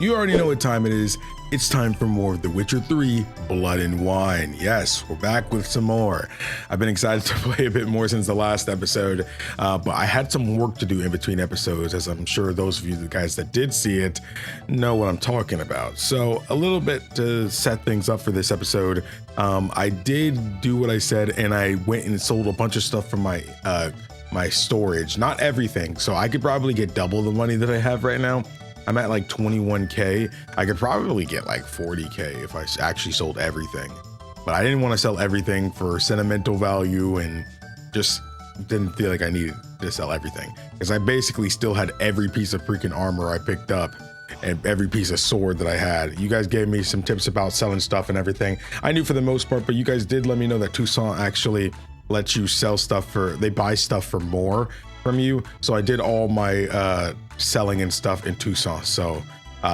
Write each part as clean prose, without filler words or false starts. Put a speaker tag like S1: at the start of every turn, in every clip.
S1: You already know what time it is. It's time for more of The Witcher 3 Blood and Wine. Yes, we're back with some more. I've been excited to play a bit more since the last episode, but I had some work to do in between episodes, as I'm sure those of you the guys that did see it know what I'm talking about. So a little bit to set things up for this episode, I did do what I said, and I went and sold a bunch of stuff from my my storage. Not everything, so I could probably get double the money that I have right now. I'm at like 21K. I could probably get like 40K if I actually sold everything, but I didn't want to sell everything for sentimental value and just didn't feel like I needed to sell everything, because I basically still had every piece of freaking armor I picked up and every piece of sword that I had. You guys gave me some tips about selling stuff and everything. I knew for the most part, but you guys did let me know that Toussaint actually lets you sell stuff they buy stuff for more from you. So I did all my selling and stuff in Toussaint. So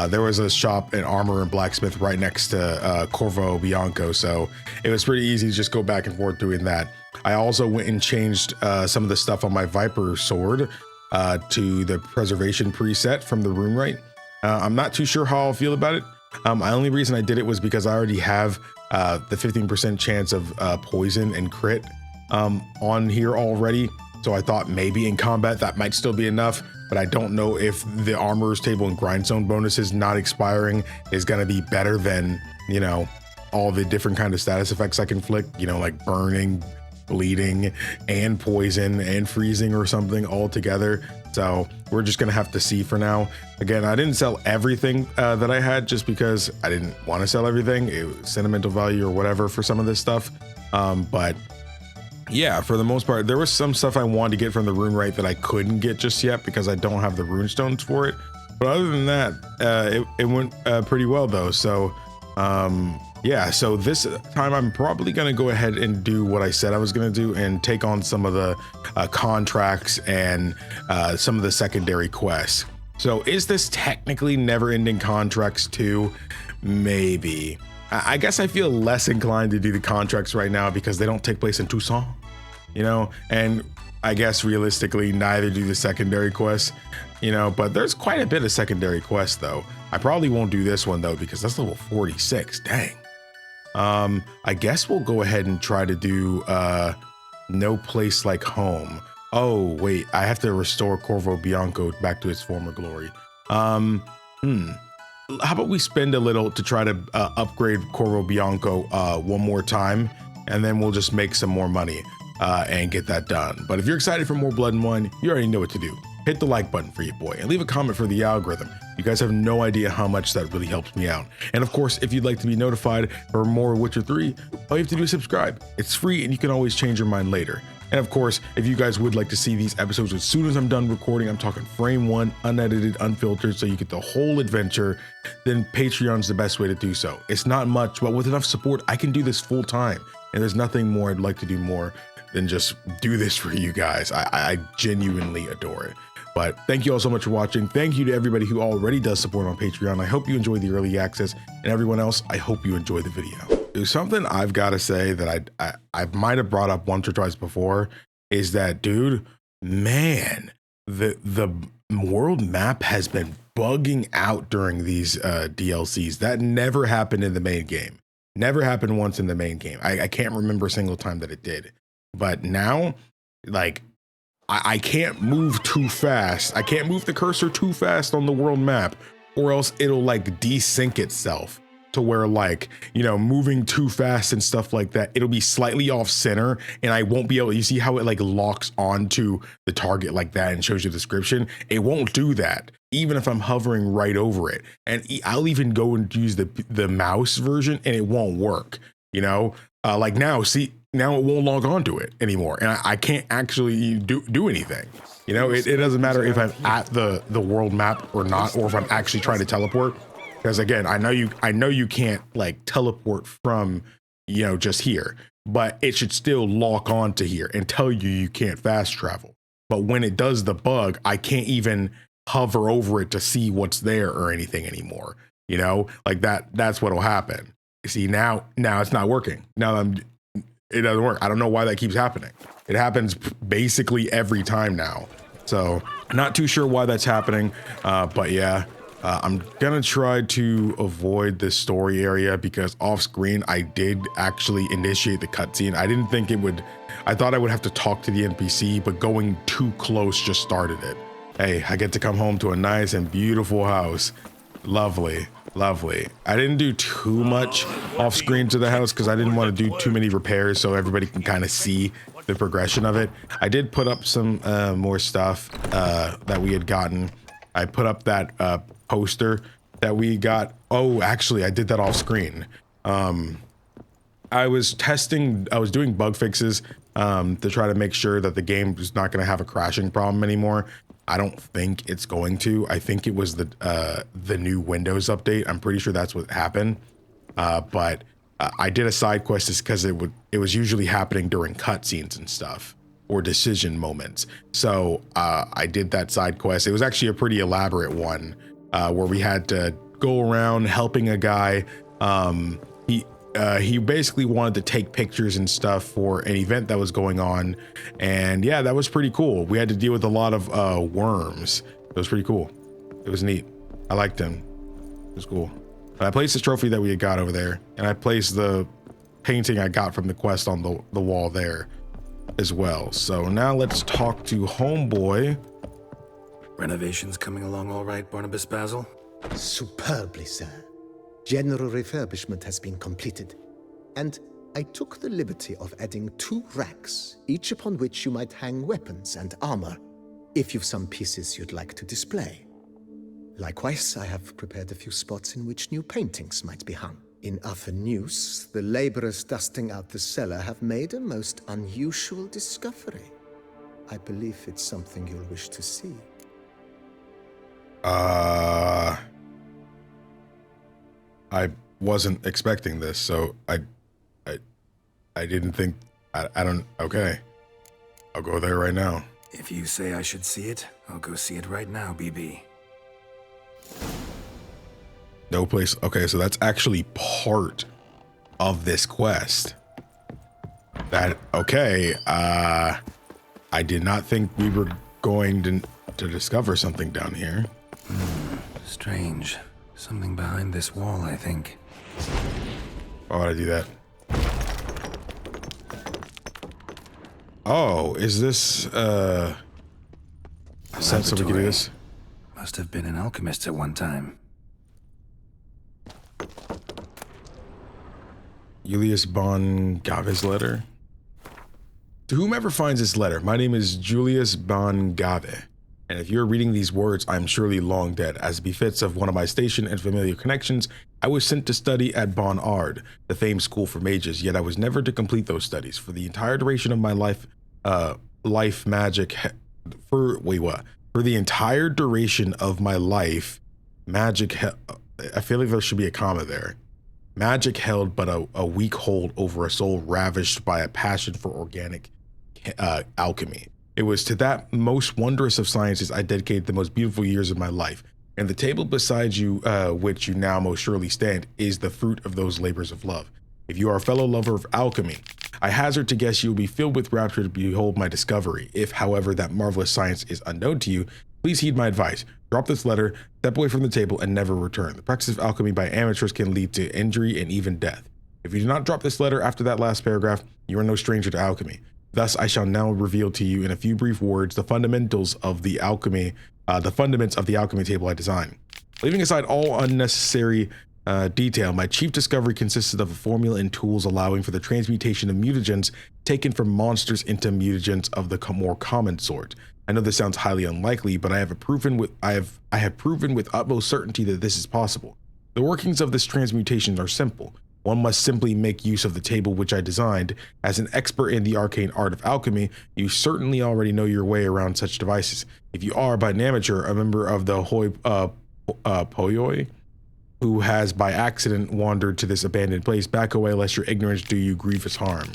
S1: there was a shop in armor and blacksmith right next to Corvo Bianco, so it was pretty easy to just go back and forth doing that. I also went and changed some of the stuff on my Viper sword to the preservation preset from the rune right. I'm not too sure how I'll feel about it. The only reason I did it was because I already have the 15% chance of poison and crit on here already. So I thought maybe in combat that might still be enough, but I don't know if the armorer's table and grindstone bonuses not expiring is going to be better than, you know, all the different kind of status effects I can flick, you know, like burning, bleeding, and poison and freezing or something all together. So we're just going to have to see for now. Again, I didn't sell everything that I had just because I didn't want to sell everything. It was sentimental value or whatever for some of this stuff. But yeah, for the most part, there was some stuff I wanted to get from the rune right that I couldn't get just yet because I don't have the rune stones for it. But other than that, it went pretty well though. So yeah, so this time I'm probably going to go ahead and do what I said I was going to do and take on some of the contracts and some of the secondary quests. So is this technically never-ending contracts too? Maybe. I guess I feel less inclined to do the contracts right now because they don't take place in Toussaint, you know, and I guess realistically neither do the secondary quests, you know, but there's quite a bit of secondary quests though. I probably won't do this one though because that's level 46. Dang. I guess we'll go ahead and try to do No Place Like Home. Oh wait, I have to restore Corvo Bianco back to its former glory. How about we spend a little to try to upgrade Corvo Bianco one more time, and then we'll just make some more money and get that done. But if you're excited for more Blood and Wine, you already know what to do. Hit the like button for your boy and leave a comment for the algorithm. You guys have no idea how much that really helps me out. And of course, if you'd like to be notified for more Witcher 3, all you have to do is subscribe. It's free and you can always change your mind later. And of course, if you guys would like to see these episodes as soon as I'm done recording, I'm talking frame one, unedited, unfiltered, so you get the whole adventure, then Patreon's the best way to do so. It's not much, but with enough support, I can do this full time. And there's nothing more I'd like to do more than just do this for you guys. I genuinely adore it. But thank you all so much for watching. Thank you to everybody who already does support on Patreon. I hope you enjoy the early access, and everyone else, I hope you enjoy the video. There's something I've got to say that I might have brought up once or twice before, is that, dude, man, the world map has been bugging out during these DLCs. That never happened in the main game. Never happened once in the main game. I can't remember a single time that it did. But now, like, I can't move too fast. I can't move the cursor too fast on the world map, or else it'll like desync itself to where, like, you know, moving too fast and stuff like that, it'll be slightly off center and I won't be able, you see how it like locks onto the target like that and shows you the description? It won't do that, even if I'm hovering right over it. And I'll even go and use the mouse version and it won't work, you know? Like now, see, now it won't log on to it anymore, and I can't actually do anything. You know, it doesn't matter if I'm at the world map or not, or if I'm actually trying to teleport. Because again, I know you can't like teleport from, you know, just here, but it should still lock on to here and tell you can't fast travel. But when it does the bug, I can't even hover over it to see what's there or anything anymore. You know, like that's what'll happen. See, now it's not working. Now it doesn't work. I don't know why that keeps happening. It happens basically every time now. So not too sure why that's happening. But yeah, I'm gonna try to avoid this story area because off screen I did actually initiate the cutscene. I didn't think it would, I thought I would have to talk to the NPC, but going too close just started it. Hey, I get to come home to a nice and beautiful house. Lovely, lovely. I didn't do too much off screen to the house because I didn't want to do too many repairs so everybody can kind of see the progression of it. I did put up some more stuff that we had gotten. I put up that poster that we got. Oh, actually, I did that off screen. I was doing bug fixes to try to make sure that the game was not going to have a crashing problem anymore. I don't think it's going to. I think it was the new Windows update. I'm pretty sure that's what happened. But I did a side quest just because it was usually happening during cutscenes and stuff or decision moments. So I did that side quest. It was actually a pretty elaborate one where we had to go around helping a guy. He basically wanted to take pictures and stuff for an event that was going on. And yeah, that was pretty cool. We had to deal with a lot of worms. It was pretty cool. It was neat. I liked him. It was cool. But I placed the trophy that we had got over there, and I placed the painting I got from the quest on the wall there as well. So now let's talk to homeboy.
S2: Renovations coming along all right, Barnabas Basil?
S3: Superbly, sir. General refurbishment has been completed, and I took the liberty of adding 2 racks, each upon which you might hang weapons and armor, if you've some pieces you'd like to display. Likewise, I have prepared a few spots in which new paintings might be hung. In other news, the laborers dusting out the cellar have made a most unusual discovery. I believe it's something you'll wish to see.
S1: I wasn't expecting this, so I didn't think, I don't, okay. I'll go there right now.
S2: If you say I should see it, I'll go see it right now, BB.
S1: No place, okay, so that's actually part of this quest. That, okay, I did not think we were going to discover something down here.
S2: Strange. Something behind this wall, I think.
S1: Why would I do that? Oh, is this, a sense that we can do this?
S2: Must have been an alchemist at one time.
S1: Julius Bon Gave's letter. To whomever finds this letter, my name is Julius Bon Gave. And if you're reading these words, I'm surely long dead. As befits of one of my station and familiar connections, I was sent to study at Bon Ard, the famed school for mages, yet I was never to complete those studies. For the entire duration of my life, for the entire duration of my life, magic, I feel like there should be a comma there. Magic held but a weak hold over a soul ravished by a passion for organic alchemy. It was to that most wondrous of sciences I dedicated the most beautiful years of my life, and the table beside you, which you now most surely stand, is the fruit of those labors of love. If you are a fellow lover of alchemy, I hazard to guess you will be filled with rapture to behold my discovery. If, however, that marvelous science is unknown to you, please heed my advice. Drop this letter, step away from the table, and never return. The practice of alchemy by amateurs can lead to injury and even death. If you do not drop this letter after that last paragraph, you are no stranger to alchemy. Thus, I shall now reveal to you in a few brief words the fundamentals of the alchemy, the fundaments of the alchemy table I designed. Leaving aside all unnecessary detail, my chief discovery consisted of a formula and tools allowing for the transmutation of mutagens taken from monsters into mutagens of the more common sort. I know this sounds highly unlikely, but I have proven with utmost certainty that this is possible. The workings of this transmutation are simple. One must simply make use of the table which I designed. As an expert in the arcane art of alchemy, you certainly already know your way around such devices. If you are, by an amateur, a member of the hoi polloi, who has by accident wandered to this abandoned place, back away lest your ignorance do you grievous harm.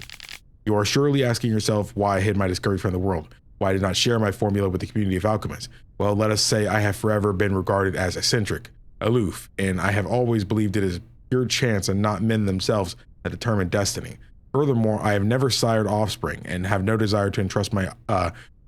S1: You are surely asking yourself why I hid my discovery from the world, why I did not share my formula with the community of alchemists. Well, let us say I have forever been regarded as eccentric, aloof, and I have always believed it is pure chance and not men themselves that determine destiny. Furthermore, I have never sired offspring and have no desire to entrust my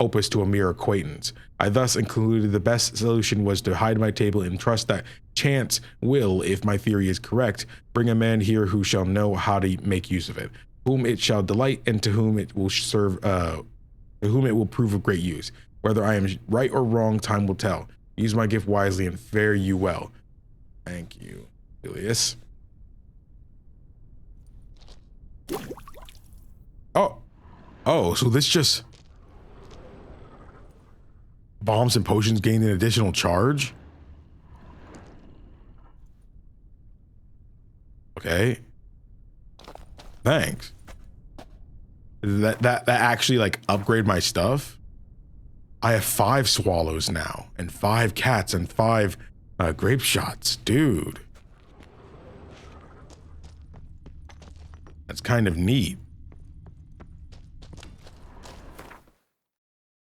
S1: opus to a mere acquaintance. I thus concluded the best solution was to hide my table and trust that chance will, if my theory is correct, bring a man here who shall know how to make use of it, whom it shall delight, and to whom it will serve, to whom it will prove of great use. Whether I am right or wrong, time will tell. Use my gift wisely and fare you well. Thank you, Julius. Oh, so this just bombs and potions gain an additional charge? Okay. Thanks. That actually like upgrade my stuff? I have 5 swallows now, and 5 cats, and 5 grape shots. Dude. That's kind of neat.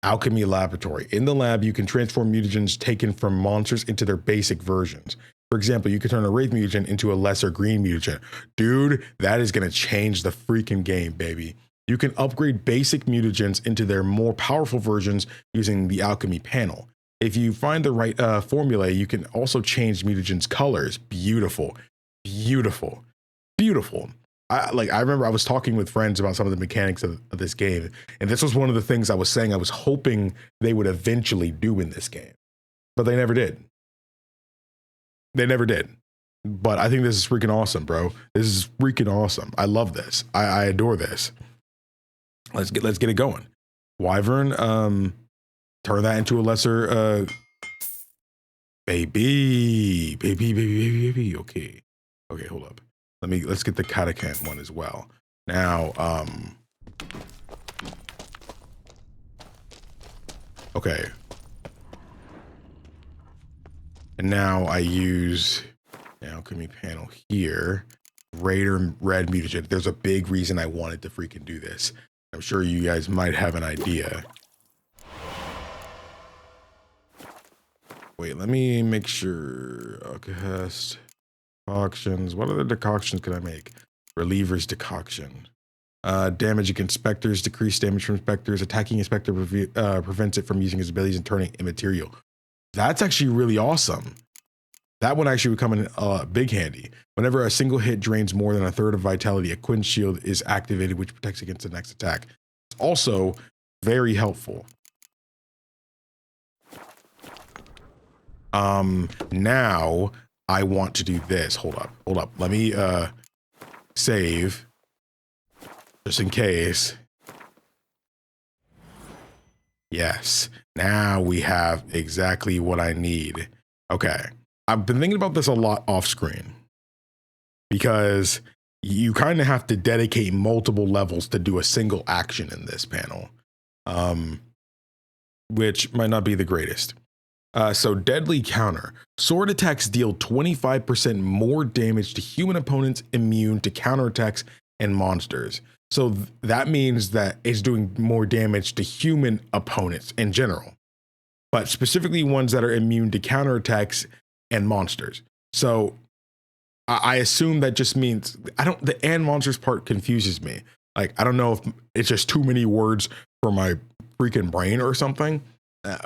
S1: Alchemy Laboratory. In the lab, you can transform mutagens taken from monsters into their basic versions. For example, you can turn a Wraith mutagen into a lesser green mutagen. Dude, that is going to change the freaking game, baby. You can upgrade basic mutagens into their more powerful versions using the alchemy panel. If you find the right formula, you can also change mutagens' colors. Beautiful, beautiful, beautiful. I remember I was talking with friends about some of the mechanics of this game, and this was one of the things I was saying I was hoping they would eventually do in this game, but they never did. They never did. But I think this is freaking awesome, bro. This is freaking awesome. I love this. I adore this. Let's get it going. Wyvern, turn that into a lesser baby. Okay, hold up. Let's get the catacant one as well. Now, okay. And now I use the alchemy panel here. Raider red mutagen. There's a big reason I wanted to freaking do this. I'm sure you guys might have an idea. Wait, let me make sure. Alchest. Decoctions. What other decoctions can I make? Reliever's decoction. Damage against specters. Decreased damage from specters. Attacking a specter prevents it from using his abilities and turning immaterial. That's actually really awesome. That one actually would come in big handy. Whenever a single hit drains more than a third of vitality, a Quinn shield is activated, which protects against the next attack. It's also very helpful. Now I want to do this. Hold up. Let me save just in case. Yes. Now we have exactly what I need. Okay. I've been thinking about this a lot off screen because you kind of have to dedicate multiple levels to do a single action in this panel, which might not be the greatest. So deadly counter. Sword attacks deal 25% more damage to human opponents immune to counterattacks and monsters. So that means that it's doing more damage to human opponents in general, but specifically ones that are immune to counterattacks and monsters. So I assume that just means the and monsters part confuses me. Like, I don't know if it's just too many words for my freaking brain or something.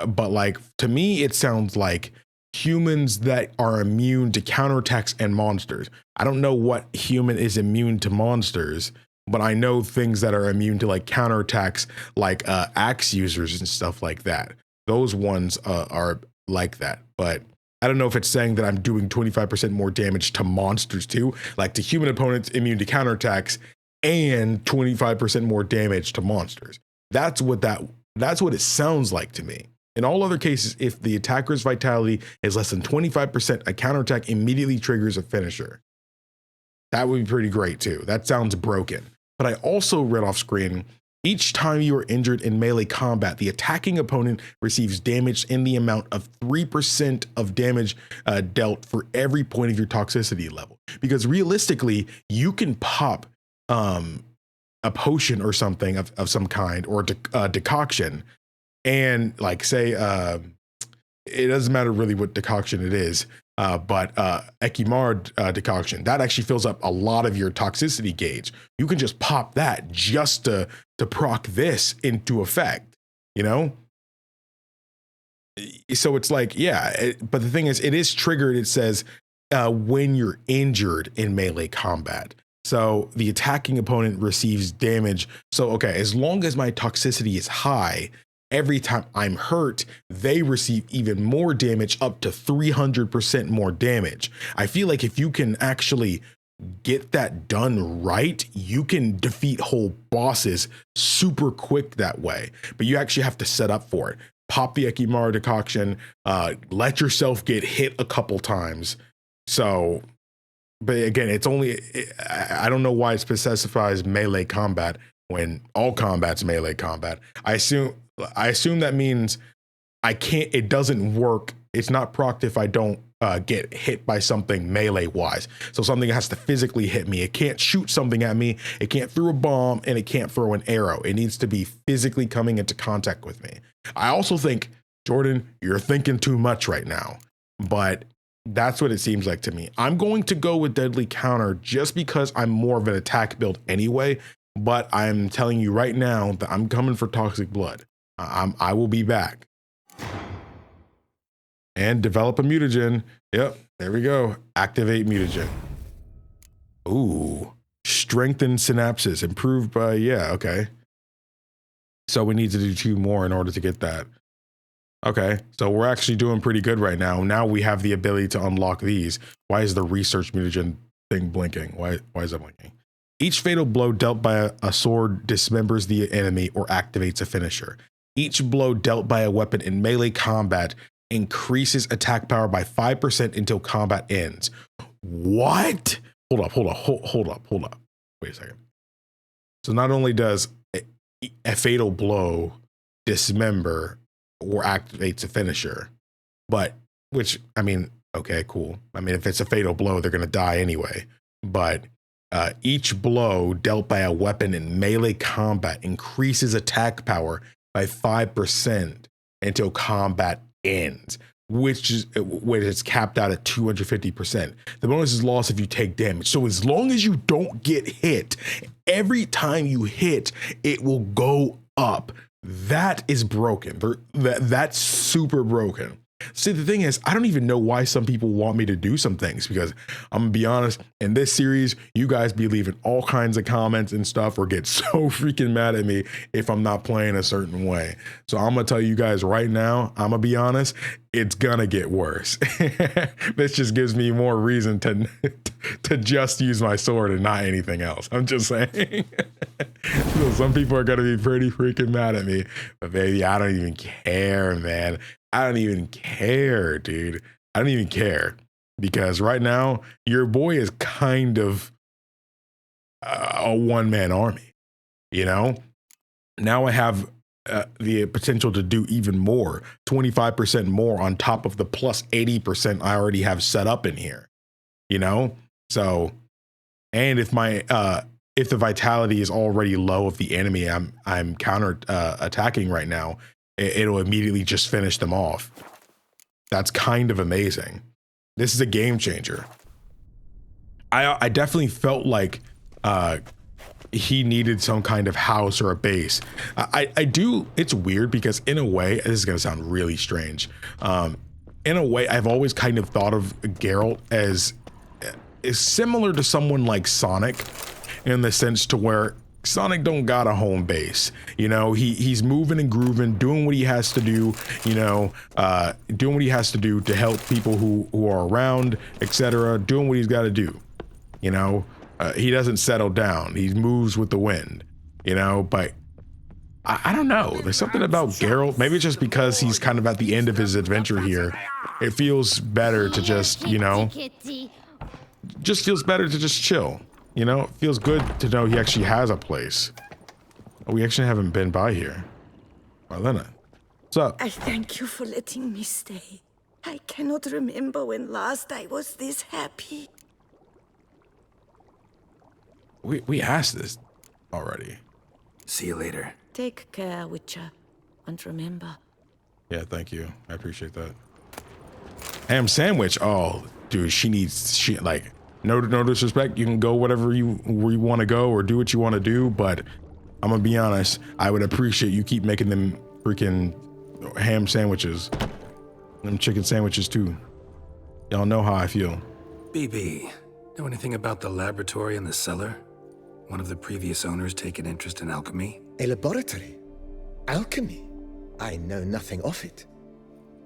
S1: But like, to me, it sounds like humans that are immune to counterattacks and monsters. I don't know what human is immune to monsters, but I know things that are immune to like counterattacks, like axe users and stuff like that. Those ones are like that. But I don't know if it's saying that I'm doing 25% more damage to monsters too, like to human opponents immune to counterattacks and 25% more damage to monsters. That's what it sounds like to me. In all other cases, if the attacker's vitality is less than 25%, a counterattack immediately triggers a finisher. That would be pretty great too. That sounds broken. But I also read off screen, each time you are injured in melee combat, the attacking opponent receives damage in the amount of 3% of damage dealt for every point of your toxicity level. Because realistically, you can pop a potion or something of some kind, or a decoction, and like say it doesn't matter really what decoction it is, But Ekimar decoction, that actually fills up a lot of your toxicity gauge. You can just pop that just to proc this into effect, you know? So it's like, yeah, but the thing is, it is triggered. It says when you're injured in melee combat. So the attacking opponent receives damage. So, okay, as long as my toxicity is high, every time I'm hurt, they receive even more damage, up to 300% more damage. I feel like if you can actually get that done right, you can defeat whole bosses super quick that way. But you actually have to set up for it. Pop the Ekimara decoction, let yourself get hit a couple times. So, but again, it's only, I don't know why it specifies melee combat when all combat's melee combat. I assume that means it doesn't work. It's not procced if I don't get hit by something melee wise. So something has to physically hit me. It can't shoot something at me. It can't throw a bomb, and it can't throw an arrow. It needs to be physically coming into contact with me. I also think, Jordan, you're thinking too much right now, but that's what it seems like to me. I'm going to go with Deadly Counter just because I'm more of an attack build anyway, but I'm telling you right now that I'm coming for Toxic Blood. I will be back. And develop a mutagen. Yep, there we go. Activate mutagen. Ooh, strengthen synapses, improved by, yeah, okay. So we need to do 2 more in order to get that. Okay, so we're actually doing pretty good right now. Now we have the ability to unlock these. Why is the research mutagen thing blinking? Why is that blinking? Each fatal blow dealt by a sword dismembers the enemy or activates a finisher. Each blow dealt by a weapon in melee combat increases attack power by 5% until combat ends. What? Hold up. Wait a second. So not only does a fatal blow dismember or activates a finisher, but which, I mean, okay, cool. I mean, if it's a fatal blow, they're going to die anyway. But each blow dealt by a weapon in melee combat increases attack power by 5% until combat ends, which is capped out at 250%. The bonus is lost if you take damage. So as long as you don't get hit, every time you hit, it will go up. That is broken. That's super broken. See, the thing is, I don't even know why some people want me to do some things, because I'm gonna be honest, in this series, you guys be leaving all kinds of comments and stuff or get so freaking mad at me if I'm not playing a certain way. So I'm gonna tell you guys right now, I'm gonna be honest, it's gonna get worse. This just gives me more reason to just use my sword and not anything else. I'm just saying. So some people are gonna be pretty freaking mad at me, but baby, I don't even care, man. I don't even care, dude. I don't even care, because right now your boy is kind of a one-man army, you know? Now I have the potential to do even more, 25% more on top of the plus 80% I already have set up in here, you know? So, and if if the vitality is already low of the enemy I'm counter attacking right now, it'll immediately just finish them off. That's kind of amazing. This is a game changer. I definitely felt like he needed some kind of house or a base. I do. It's weird because in a way, this is going to sound really strange. In a way, I've always kind of thought of Geralt as similar to someone like Sonic, in the sense to where Sonic don't got a home base, you know. He's moving and grooving, doing what he has to do, you know, doing what he has to do to help people who are around, etc. Doing what he's got to do, you know. He doesn't settle down. He moves with the wind, you know. But I don't know. There's something about Geralt. Maybe it's just because he's kind of at the end of his adventure here. It feels better to just, you know, chill. You know, it feels good to know he actually has a place. Oh, we actually haven't been by here. Marlena, what's up?
S4: I thank you for letting me stay. I cannot remember when last I was this happy.
S1: We asked this already.
S2: See you later.
S4: Take care, Witcher. And remember.
S1: Yeah, thank you. I appreciate that. Ham sandwich. Oh, dude, she like no disrespect. You can go where you want to go or do what you want to do, but I'm gonna be honest. I would appreciate you keep making them freaking ham sandwiches, them chicken sandwiches too. Y'all know how I feel.
S2: BB, know anything about the laboratory in the cellar? One of the previous owners take an interest in alchemy?
S3: A laboratory? Alchemy? I know nothing of it.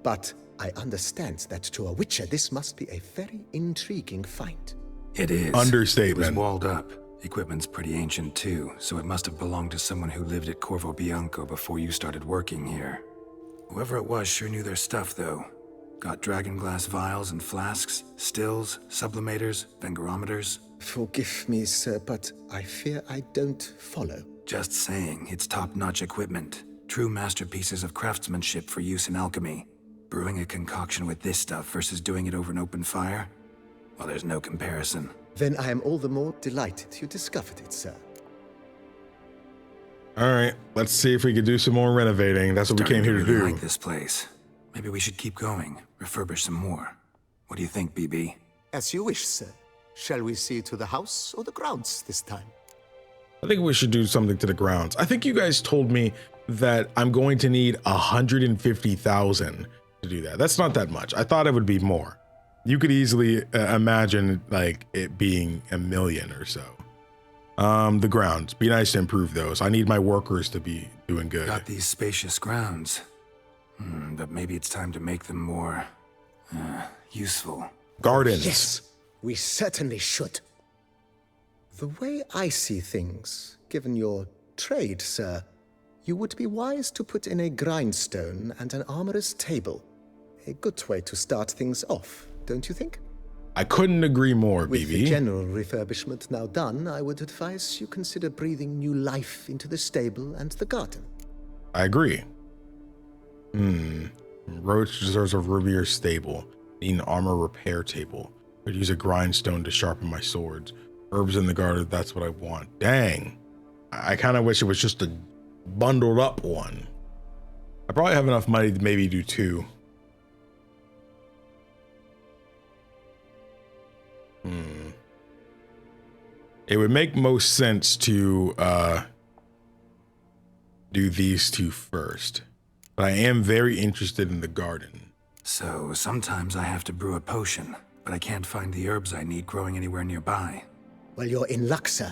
S3: But I understand that to a witcher this must be a very intriguing find.
S2: It is.
S1: Understatement.
S2: It was walled up. Equipment's pretty ancient too, so it must have belonged to someone who lived at Corvo Bianco before you started working here. Whoever it was sure knew their stuff though. Got dragon glass vials and flasks, stills, sublimators, vengerometers.
S3: Forgive me, sir, but I fear I don't follow.
S2: Just saying, it's top-notch equipment. True masterpieces of craftsmanship for use in alchemy. Brewing a concoction with this stuff versus doing it over an open fire? Well, there's no comparison.
S3: Then I am all the more delighted you discovered it, sir.
S1: All right, let's see if we can do some more renovating. That's what we came here to do.
S2: I like this place. Maybe we should keep going, refurbish some more. What do you think, BB?
S3: As you wish, sir. Shall we see to the house or the grounds this time?
S1: I think we should do something to the grounds. I think you guys told me that I'm going to need 150,000 to do that. That's not that much. I thought it would be more. You could easily imagine like it being 1 million or so. The grounds. Be nice to improve those. I need my workers to be doing good.
S2: Got these spacious grounds. But maybe it's time to make them more useful.
S1: Gardens.
S3: Yes, we certainly should. The way I see things, given your trade, sir, you would be wise to put in a grindstone and an armorer's table. A good way to start things off, don't you think?
S1: I couldn't agree more,
S3: With
S1: BB.
S3: the general refurbishment now done, I would advise you consider breathing new life into the stable and the garden.
S1: I agree. Roach deserves a roomier stable. Need an armor repair table. Could use a grindstone to sharpen my swords. Herbs in the garden, that's what I want. Dang. I kind of wish it was just a bundled up one. I probably have enough money to maybe do 2. It would make most sense to do these 2 first. But I am very interested in the garden.
S2: So sometimes I have to brew a potion, but I can't find the herbs I need growing anywhere nearby.
S3: Well, you're in luck, sir.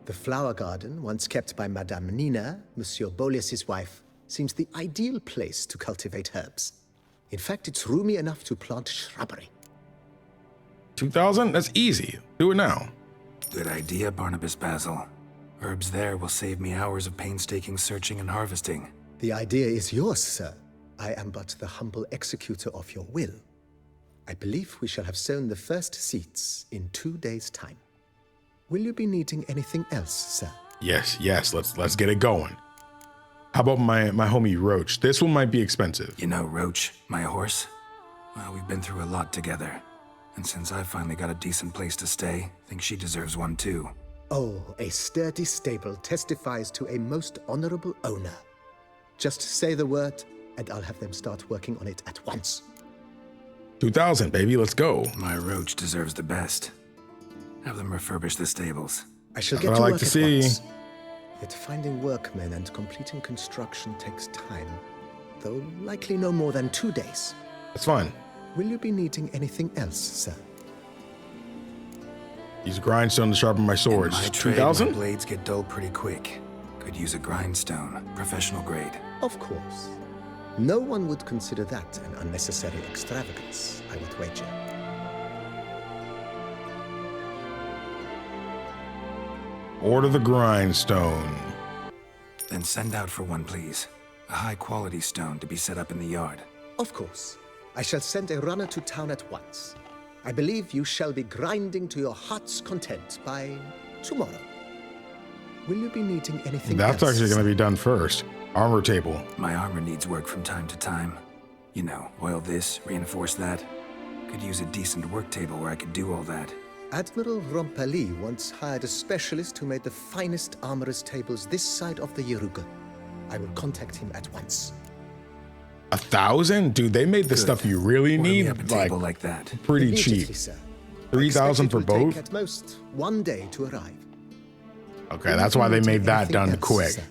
S3: The flower garden, once kept by Madame Nina, Monsieur Bolis's wife, seems the ideal place to cultivate herbs. In fact, it's roomy enough to plant shrubbery.
S1: 2,000? That's easy. Do it now.
S2: Good idea, Barnabas Basil. Herbs there will save me hours of painstaking searching and harvesting.
S3: The idea is yours, sir. I am but the humble executor of your will. I believe we shall have sown the first seeds in 2 days' time. Will you be needing anything else, sir?
S1: Yes. Let's get it going. How about my homie Roach? This one might be expensive.
S2: You know Roach, my horse? Well, we've been through a lot together. And since I finally got a decent place to stay, I think she deserves one too.
S3: Oh, a sturdy stable testifies to a most honorable owner. Just say the word, and I'll have them start working on it at once.
S1: 2,000, baby. Let's go.
S2: My Roach deserves the best. Have them refurbish the stables.
S3: I shall
S1: That's
S3: get
S1: what
S3: to
S1: I like
S3: work
S1: to
S3: at
S1: see.
S3: once. Yet finding workmen and completing construction takes time, though likely no more than 2 days.
S1: That's fine.
S3: Will you be needing anything else, sir?
S1: Use a grindstone to sharpen my swords.
S2: In my trade,
S1: 2,000?
S2: my blades get dull pretty quick. Could use a grindstone, professional grade.
S3: Of course. No one would consider that an unnecessary extravagance, I would wager.
S1: Order the grindstone.
S2: Then send out for one, please. A high-quality stone to be set up in the yard.
S3: Of course. I shall send a runner to town at once. I believe you shall be grinding to your heart's content by tomorrow. Will you be needing anything
S1: That's
S3: else?
S1: actually going to be done first. Armor table.
S2: My armor needs work from time to time. You know, oil this, reinforce that. Could use a decent work table where I could do all that.
S3: Admiral Rompali once hired a specialist who made the finest armorer's tables this side of the Yaruga. I will contact him at once.
S1: 1,000? Dude, they made the stuff you really
S2: Order me
S1: need
S2: up a table like that.
S1: pretty
S3: Immediately,
S1: cheap.
S3: sir.
S1: 3,000 for
S3: I expect it will
S1: both?
S3: take at most 1 day to arrive.
S1: Okay, that's why they made that
S3: Anything
S1: done
S3: else,
S1: quick.
S3: sir?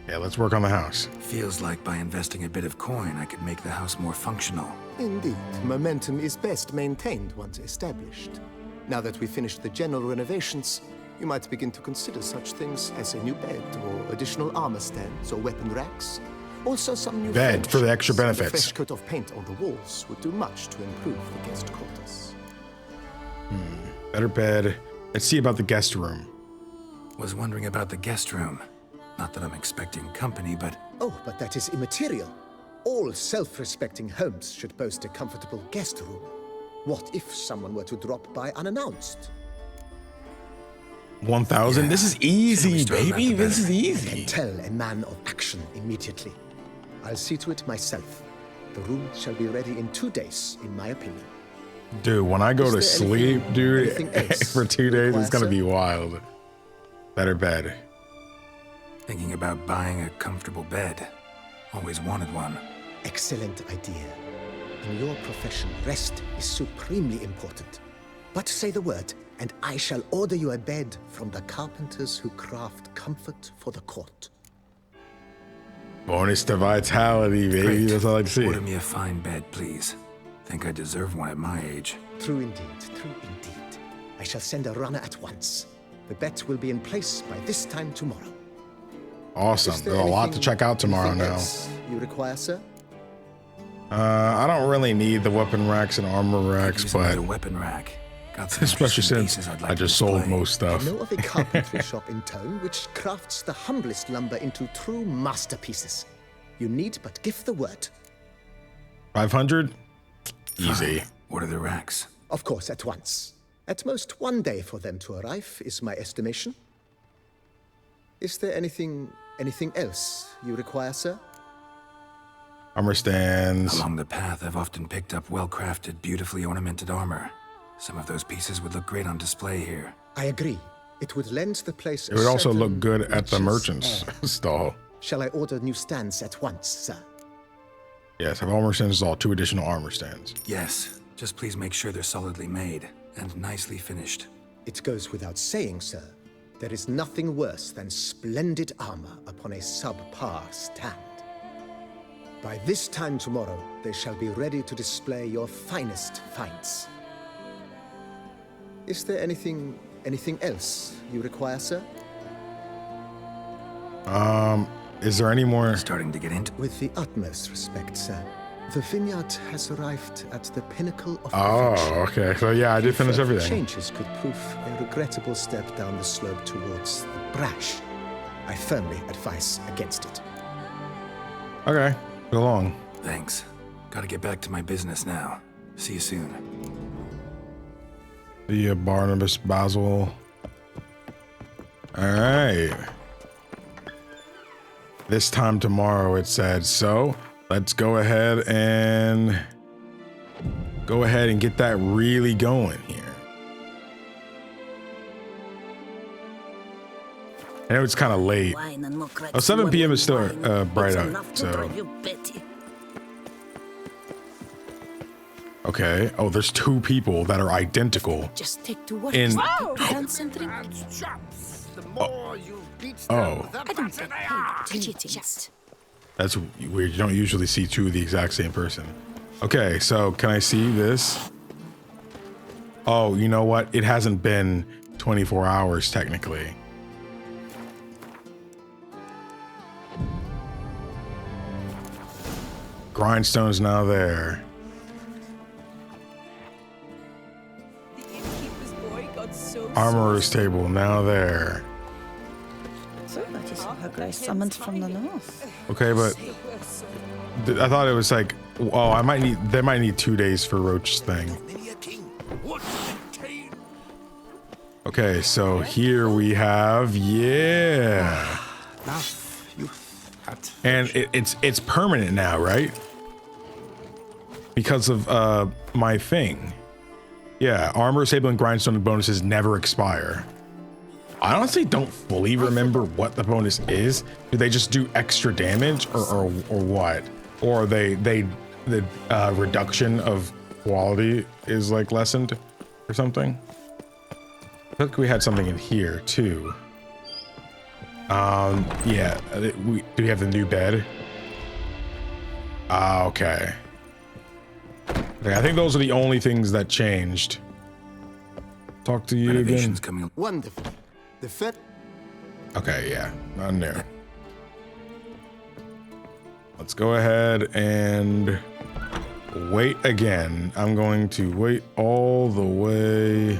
S1: Yeah, let's work on the house.
S2: Feels like by investing a bit of coin, I could make the house more functional.
S3: Indeed, momentum is best maintained once established. Now that we've finished the general renovations, you might begin to consider such things as a new bed or additional armor stands or weapon racks. Also some new
S1: Bed for the
S3: furnishings
S1: extra
S3: and a
S1: benefits.
S3: fresh coat of paint on the walls would do much to improve the guest quarters.
S1: Better bed. Let's see about the guest room.
S2: Was wondering about the guest room. Not that I'm expecting company, but
S3: Oh, but that is immaterial. All self-respecting homes should boast a comfortable guest room. What if someone were to drop by unannounced?
S1: 1,000?
S2: Yeah.
S1: This is
S2: Sooner we
S1: easy,
S2: start about
S1: baby.
S2: the
S1: This is
S2: better.
S1: easy.
S3: Tell a man of action immediately. I'll see to it myself. The room shall be ready in 2 days, in my opinion.
S1: Dude, when I go to
S3: Is there
S1: sleep, dude,
S3: anything else
S1: for 2 days, it's gonna
S3: require,
S1: be wild. Better bed.
S2: thinking about buying a comfortable bed. Always wanted one.
S3: Excellent idea. In your profession, rest is supremely important. But say the word, and I shall order you a bed from the carpenters who craft comfort for the court.
S1: Bonus to vitality, baby.
S2: Great.
S1: That's all I like to see.
S2: Order me a fine bed, please. Think I deserve one at my age.
S3: True indeed, true indeed. I shall send a runner at once. The bet will be in place by this time tomorrow.
S1: Awesome.
S3: Is there
S1: There's a lot to
S3: anything-
S1: check out tomorrow
S3: anything
S1: now.
S3: else you require, sir?
S1: I don't really need the weapon racks and armor racks,
S2: Use
S1: but
S2: another weapon rack. Got some
S1: especially
S2: interesting
S1: since
S2: pieces I'd like
S1: I
S2: to
S1: just sold
S2: display.
S1: most
S3: I
S1: stuff.
S3: know of a carpentry shop in town which crafts the humblest lumber into true masterpieces. You need but give the word.
S1: 500? Easy.
S2: What are the racks?
S3: Of course, at once. At most 1 day for them to arrive is my estimation. Is there anything else you require, sir?
S1: Armor stands.
S2: Along the path, I've often picked up well-crafted, beautifully ornamented armor. Some of those pieces would look great on display here.
S3: I agree. It would lend the place
S1: It would also look
S3: certain
S1: good at the
S3: riches
S1: merchant's
S3: air.
S1: stall.
S3: Shall I order new stands at once, sir?
S1: Yes, have armor stands installed. 2 additional armor stands.
S2: Yes, just please make sure they're solidly made and nicely finished.
S3: It goes without saying, sir. There is nothing worse than splendid armor upon a subpar stand. By this time tomorrow, they shall be ready to display your finest finds. Is there anything else you require, sir?
S1: Is there any more?
S2: Starting to get into
S3: With the utmost respect, sir. The vineyard has arrived at the pinnacle of
S1: Oh,
S3: perfection.
S1: okay. So yeah, I did finish
S3: Further
S1: everything.
S3: Changes could prove a regrettable step down the slope towards the brash. I firmly advise against it.
S1: Okay, go along.
S2: Thanks. Gotta get back to my business now. See you soon.
S1: The Barnabas Basil. All right. This time tomorrow, it said. So let's go ahead and get that really going here. I know it's kind of late. Oh, 7 p.m. is still bright out, so. Okay. Oh, there's 2 people that are identical.
S4: Just take to work.
S1: In
S4: Dance and drink.
S1: oh,
S4: I don't get paid to cheat.
S1: that's weird. You don't usually see 2 of the exact same person. Okay, so can I see this? Oh, you know what? It hasn't been 24 hours technically. Grindstone's now there.
S5: The innkeeper's boy got so
S1: Armorer's table now there.
S4: So that is how I summoned from the north.
S1: Okay, but I thought it was like, oh, they might need 2 days for Roach's thing. Okay, so here we have, yeah. And it's permanent now, right? Because of my thing. Yeah, armor, sable, and grindstone bonuses never expire. I honestly don't fully remember what the bonus is. Do they just do extra damage or what? Or the reduction of quality is like lessened or something? I feel like we had something in here too. Yeah, do we have the new bed? Okay. Okay, I think those are the only things that changed. Talk to you
S2: Renovations
S1: again.
S2: coming.
S3: Wonderful. The first.
S1: Okay, yeah, not new. Let's go ahead and wait again. I'm going to wait all the way.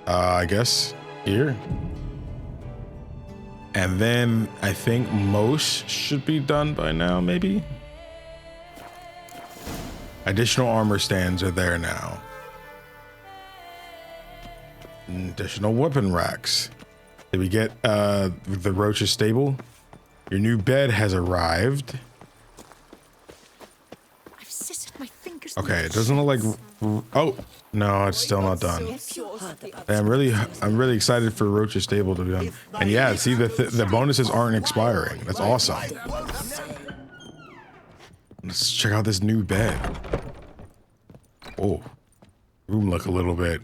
S1: I guess here. And then I think most should be done by now, maybe. Additional armor stands are there now. Additional weapon racks. Did we get the Roach's stable? Your new bed has arrived.
S4: I've scissored my fingers.
S1: Okay, it doesn't look like. Oh no, it's still not done. Hey, I'm really excited for Roach's stable to be done. And yeah, see the bonuses aren't expiring. That's awesome. Let's check out this new bed. Oh, room look a little bit.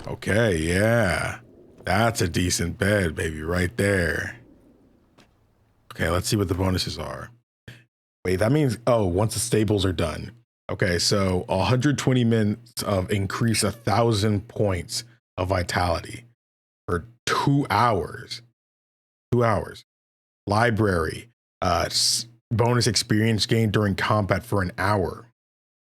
S1: Okay, yeah. That's a decent bed, baby, right there. Okay, let's see what the bonuses are. Wait, that means, oh, once the stables are done. Okay, so 120 minutes of increase 1,000 points of vitality for 2 hours. 2 hours. Library, bonus experience gained during combat for an hour.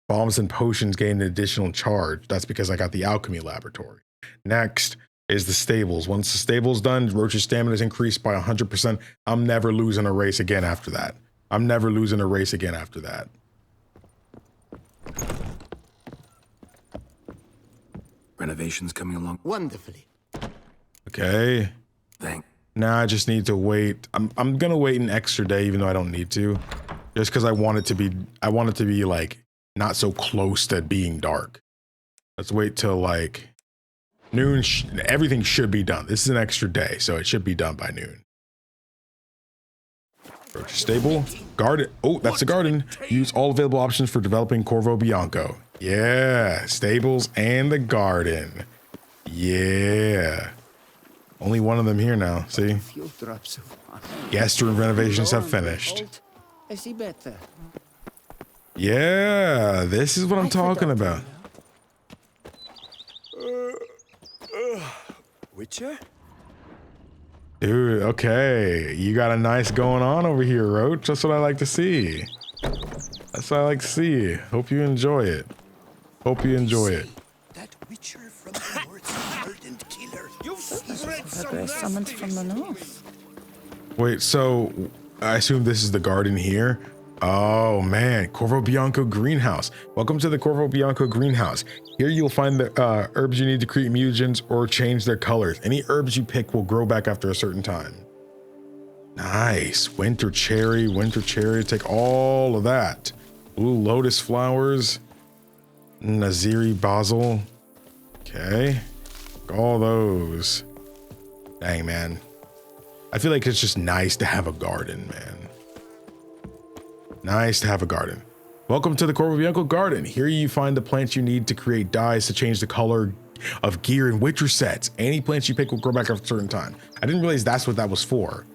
S1: Bombs and potions gain an additional charge. That's because I got the Alchemy Laboratory. Next is the stables. Once the stable's done, Roach's stamina is increased by 100%. I'm never losing a race again after that. I'm never losing a race again after that.
S2: Renovations coming along.
S3: Wonderfully.
S1: Okay.
S2: Thank.
S1: Now I just need to wait. I'm gonna wait an extra day, even though I don't need to, just because I want it to be like not so close to being dark. Let's wait till like noon. Everything should be done. This is an extra day, so it should be done by noon. Roach stable, garden. Oh, that's the garden. Use all available options for developing Corvo Bianco. Yeah, stables and the garden. Yeah. Only one of them here now, see? Guest room renovations have finished.
S6: I see better.
S1: Yeah, this is what I'm talking about.
S2: Witcher?
S1: Dude, okay. You got a nice going on over here, Roach. That's what I like to see. That's what I like to see. Hope you enjoy it. Hope you enjoy it.
S2: That Witcher from the north's ardent killer.
S5: We're summoned from the north.
S1: Wait, so I assume this is the garden here? Oh man, Corvo Bianco greenhouse. Welcome to the Corvo Bianco greenhouse. Here you'll find the herbs you need to create mutagens or change their colors. Any herbs you pick will grow back after a certain time. Nice. Winter cherry, take all of that. Ooh, lotus flowers. Naziri basil. Okay. All those. Dang, man. I feel like it's just nice to have a garden, man. Nice to have a garden. Welcome to the Corvo Bianco garden. Here you find the plants you need to create dyes to change the color of gear and Witcher sets. Any plants you pick will grow back after a certain time. I didn't realize that's what that was for.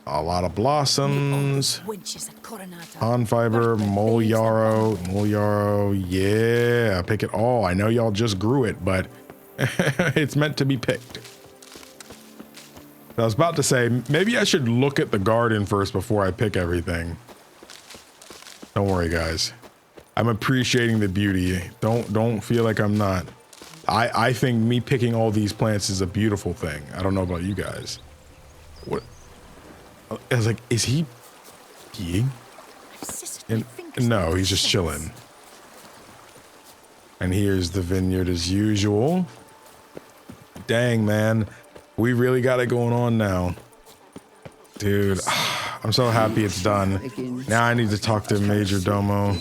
S1: A lot of blossoms. Pond fiber, mole yarrow, yeah, pick it all. I know y'all just grew it, but it's meant to be picked. I was about to say, maybe I should look at the garden first before I pick everything. Don't worry, guys. I'm appreciating the beauty. Don't feel like I'm not. I think me picking all these plants is a beautiful thing. I don't know about you guys. What? I was like, is he peeing? No, he's just chilling. And here's the vineyard as usual. Dang, man. We really got it going on now. Dude, I'm so happy it's done. Now I need to talk to Majordomo.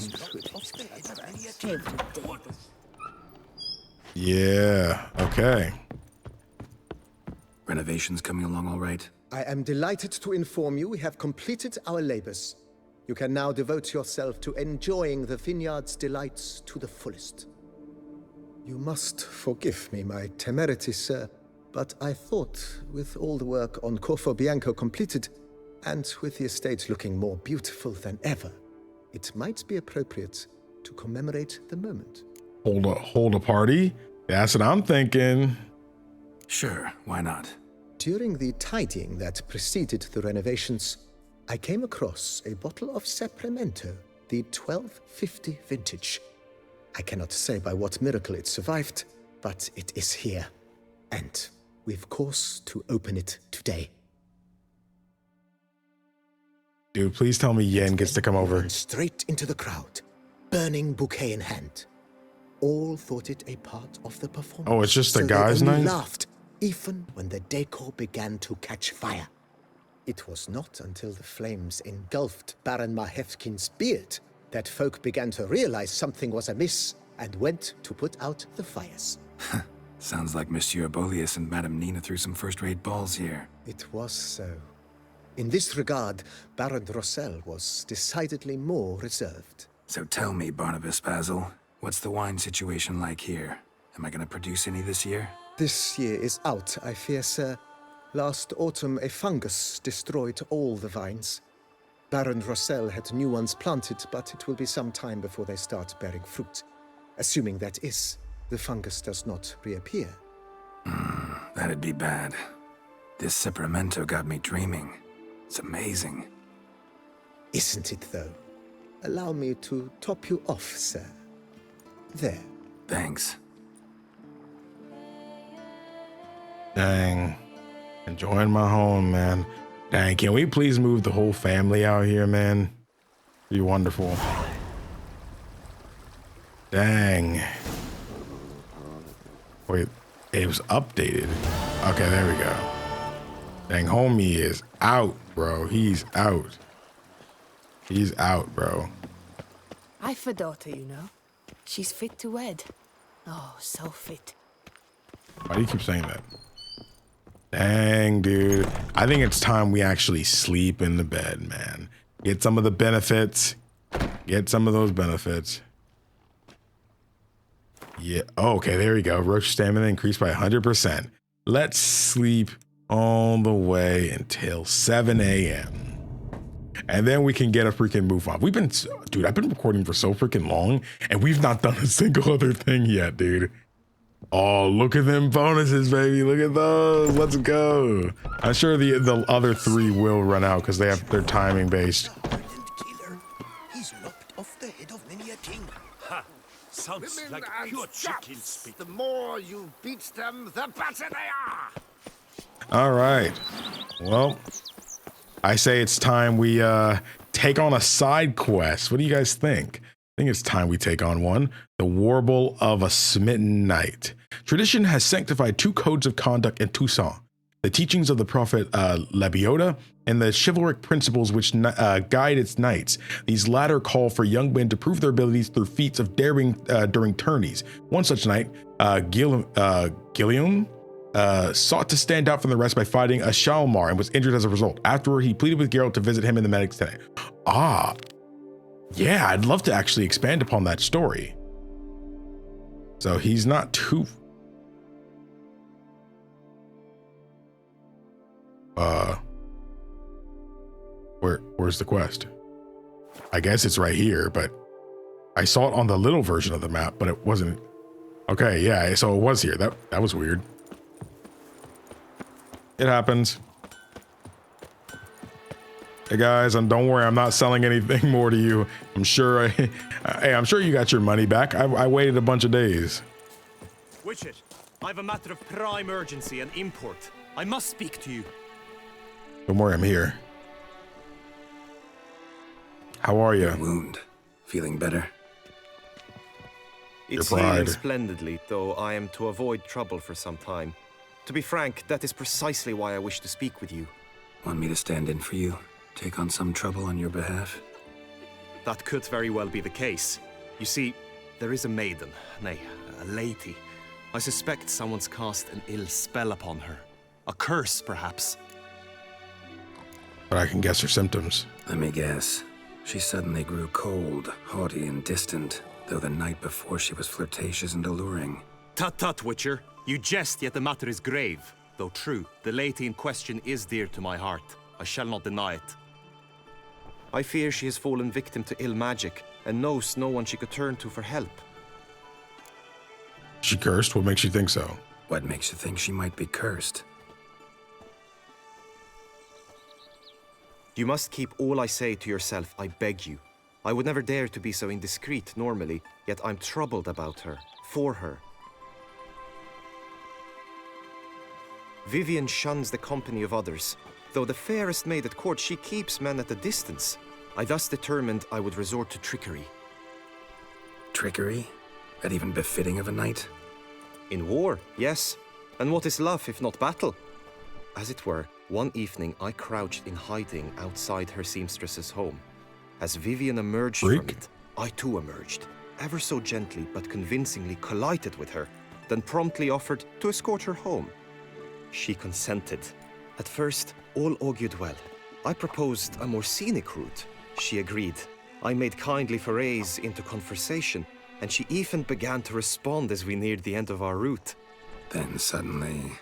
S1: Yeah, okay.
S2: Renovations coming along all right?
S3: I am delighted to inform you we have completed our labors. You can now devote yourself to enjoying the vineyard's delights to the fullest. You must forgive me my temerity, sir, but I thought, with all the work on Corvo Bianco completed, and with the estate looking more beautiful than ever, it might be appropriate to commemorate the moment.
S1: Hold a party? That's what I'm thinking.
S2: Sure, why not?
S3: During the tidying that preceded the renovations, I came across a bottle of Sapramento, the 1250 vintage. I cannot say by what miracle it survived, but it is here. And we've course to open it today.
S1: Dude, please tell me Yen gets to come over.
S3: Ran straight into the crowd, burning bouquet in hand. All thought it a part of the performance.
S1: Oh, it's just a
S3: so
S1: guy's
S3: they only
S1: night?
S3: laughed, even when the decor began to catch fire. It was not until the flames engulfed Baron Mahevkin's beard that folk began to realize something was amiss and went to put out the fires.
S2: Sounds like Monsieur Bolius and Madame Nina threw some first-rate balls here.
S3: It was so. In this regard, Baron Rossel was decidedly more reserved.
S2: So tell me, Barnabas Basil, what's the wine situation like here? Am I gonna produce any this year?
S3: This year is out, I fear, sir. Last autumn, a fungus destroyed all the vines. Baron Rossel had new ones planted, but it will be some time before they start bearing fruit. Assuming that is, the fungus does not reappear.
S2: That'd be bad. This Sapramento got me dreaming. It's amazing.
S3: Isn't it, though? Allow me to top you off, sir. There.
S2: Thanks.
S1: Dang. Enjoying my home, man. Dang, can we please move the whole family out here, man? Be wonderful. Dang. Wait, it was updated. Okay, there we go. Dang, homie is out, bro. He's out. He's out, bro.
S5: I've a daughter, you know. She's fit to wed. Oh, so fit.
S1: Why do you keep saying that? Dang, dude. I think it's time we actually sleep in the bed, man. Get some of the benefits. Get some of those benefits. Yeah. Oh, okay, there we go. Roach stamina increased by 100%. Let's sleep all the way until 7 a.m. And then we can get a freaking move on. Dude, I've been recording for so freaking long, and we've not done a single other thing yet, dude. Oh, look at them bonuses, baby. Look at those. Let's go. I'm sure the other three will run out because they're timing based.
S6: He's lopped off the head of many a king.
S7: Ha! Sounds like pure chicken spit.
S6: The more you beat them, the better they are.
S1: All right. Well, I say it's time we take on a side quest. What do you guys think? I think it's time we take on one. The Warble of a Smitten Knight. Tradition has sanctified two codes of conduct in Toussaint. The teachings of the prophet Lebioda and the chivalric principles which guide its knights. These latter call for young men to prove their abilities through feats of daring during tourneys. One such knight, Guillaume, sought to stand out from the rest by fighting a Shalmar and was injured as a result. Afterward, he pleaded with Geralt to visit him in the medic's tent. Ah, yeah, I'd love to actually expand upon that story. So he's not too... Where's the quest? I guess it's right here, but I saw it on the little version of the map, but it wasn't. Okay, yeah, so it was here. That was weird. It happens. Hey guys, and don't worry, I'm not selling anything more to you. I'm sure I'm sure you got your money back. I waited a bunch of days.
S7: Witcher, I've a matter of prime urgency and import. I must speak to you.
S1: Don't worry, I'm here. How are you?
S2: Wound. Feeling better?
S8: It's healing splendidly, though I am to avoid trouble for some time. To be frank, that is precisely why I wish to speak with you.
S2: Want me to stand in for you? Take on some trouble on your behalf?
S7: That could very well be the case. You see, there is a maiden, nay, a lady. I suspect someone's cast an ill spell upon her. A curse, perhaps.
S1: But I can guess her symptoms.
S2: Let me guess. She suddenly grew cold, haughty, and distant, though the night before she was flirtatious and alluring.
S7: Tut tut, Witcher. You jest, yet the matter is grave. Though true, the lady in question is dear to my heart. I shall not deny it.
S8: I fear she has fallen victim to ill magic, and knows no one she could turn to for help.
S1: She cursed? What makes you think so?
S2: What makes you think she might be cursed?
S8: You must keep all I say to yourself, I beg you. I would never dare to be so indiscreet normally, yet I'm troubled about her, for her. Vivienne shuns the company of others. Though the fairest maid at court, she keeps men at a distance. I thus determined I would resort to trickery.
S2: Trickery? That even befitting of a knight?
S8: In war, yes. And what is love if not battle? As it were, one evening I crouched in hiding outside her seamstress's home. As Vivienne emerged from it, I too emerged, ever so gently but convincingly collided with her, then promptly offered to escort her home. She consented. At first, all augured well. I proposed a more scenic route. She agreed. I made kindly forays into conversation, and she even began to respond as we neared the end of our route.
S2: Then suddenly,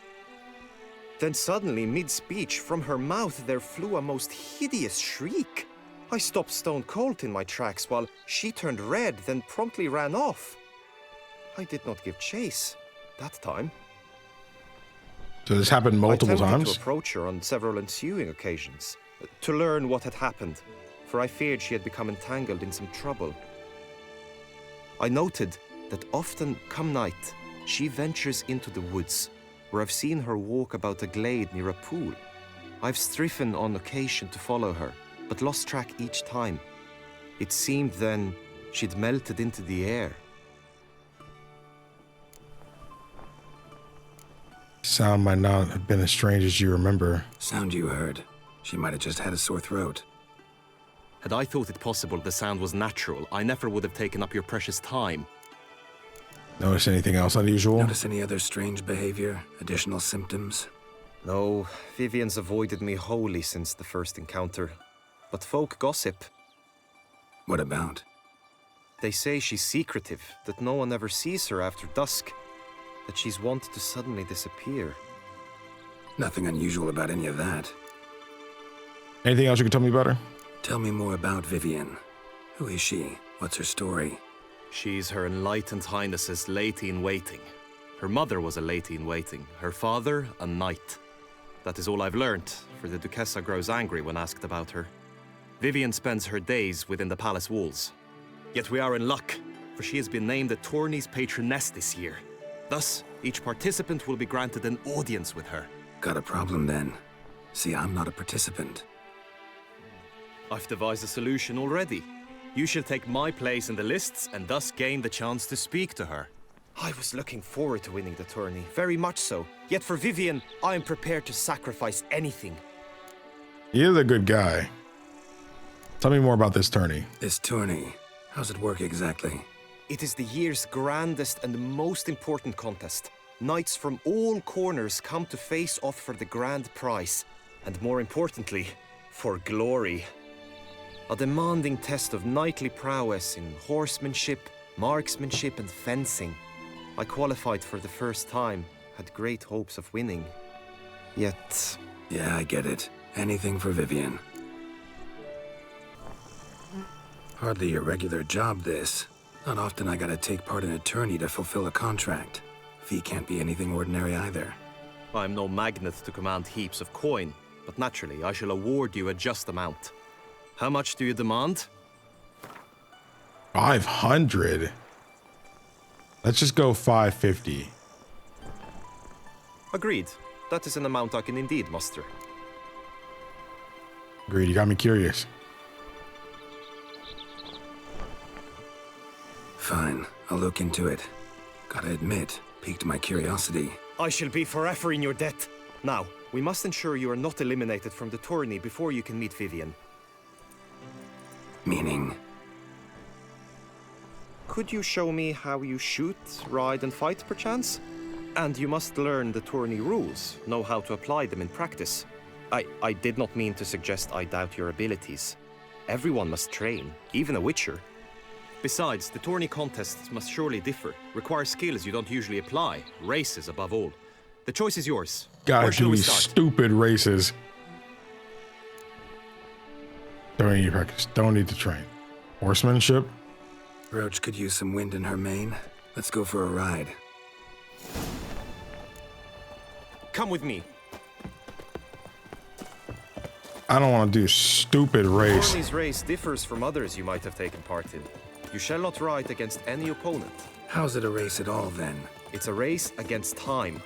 S8: mid-speech, from her mouth there flew a most hideous shriek. I stopped stone cold in my tracks while she turned red, then promptly ran off. I did not give chase that time.
S1: So this happened multiple
S8: I attempted
S1: times?
S8: to approach her on several ensuing occasions, to learn what had happened, for I feared she had become entangled in some trouble. I noted that often, come night, she ventures into the woods, where I've seen her walk about a glade near a pool. I've striven on occasion to follow her, but lost track each time. It seemed then she'd melted into the air.
S1: Sound might not have been as strange as you remember.
S2: sound you heard. She might have just had a sore throat.
S7: Had I thought it possible the sound was natural, I never would have taken up your precious time.
S1: Notice anything else unusual?
S2: Notice any other strange behavior? Additional symptoms?
S8: No, Vivienne's avoided me wholly since the first encounter. But folk gossip.
S2: What about?
S8: They say she's secretive, that no one ever sees her after dusk, that she's wont to suddenly disappear.
S2: Nothing unusual about any of that.
S1: Anything else you can tell me about her?
S2: Tell me more about Vivienne. Who is she? What's her story?
S7: She's Her Enlightened Highness's lady-in-waiting. Her mother was a lady-in-waiting, her father a knight. That is all I've learnt, for the Duchessa grows angry when asked about her. Vivienne spends her days within the palace walls. Yet we are in luck, for she has been named the tourney's patroness this year. Thus, each participant will be granted an audience with her.
S2: Got a problem then. See, I'm not a participant.
S7: I've devised a solution already. You shall take my place in the lists and thus gain the chance to speak to her.
S8: I was looking forward to winning the tourney, very much so. Yet for Vivienne, I am prepared to sacrifice anything.
S1: You're the good guy. Tell me more about this tourney.
S2: This tourney, how's it work exactly?
S8: It is the year's grandest and most important contest. Knights from all corners come to face off for the grand prize, and more importantly, for glory. A demanding test of knightly prowess in horsemanship, marksmanship, and fencing. I qualified for the first time, had great hopes of winning. Yet...
S2: Yeah, I get it. Anything for Vivienne. Hardly a regular job, this. Not often I gotta take part in a tourney to fulfill a contract. Fee can't be anything ordinary either.
S7: I'm no magnet to command heaps of coin, but naturally I shall award you a just amount. How much do you demand?
S1: 500. Let's just go 550.
S8: Agreed. That is an amount I can indeed muster.
S1: Agreed. You got me curious.
S2: Fine, I'll look into it. Gotta admit, piqued my curiosity.
S8: I shall be forever in your debt. Now, we must ensure you are not eliminated from the tourney before you can meet Vivienne.
S2: Meaning?
S8: Could you show me how you shoot, ride, and fight, perchance? And you must learn the Tourney Rules, know how to apply them in practice. I did not mean to suggest I doubt your abilities. Everyone must train, even a witcher. Besides, the tourney contests must surely differ, require skills you don't usually apply, races above all. The choice is yours.
S1: Gotta do these stupid races. Don't need to practice, don't need to train. Horsemanship?
S2: Roach could use some wind in her mane. Let's go for a ride.
S8: Come with me.
S1: I don't want to do stupid race.
S8: Tourney's race differs from others you might have taken part in. You shall not ride against any opponent.
S2: How's it a race at all, then?
S8: It's a race against time.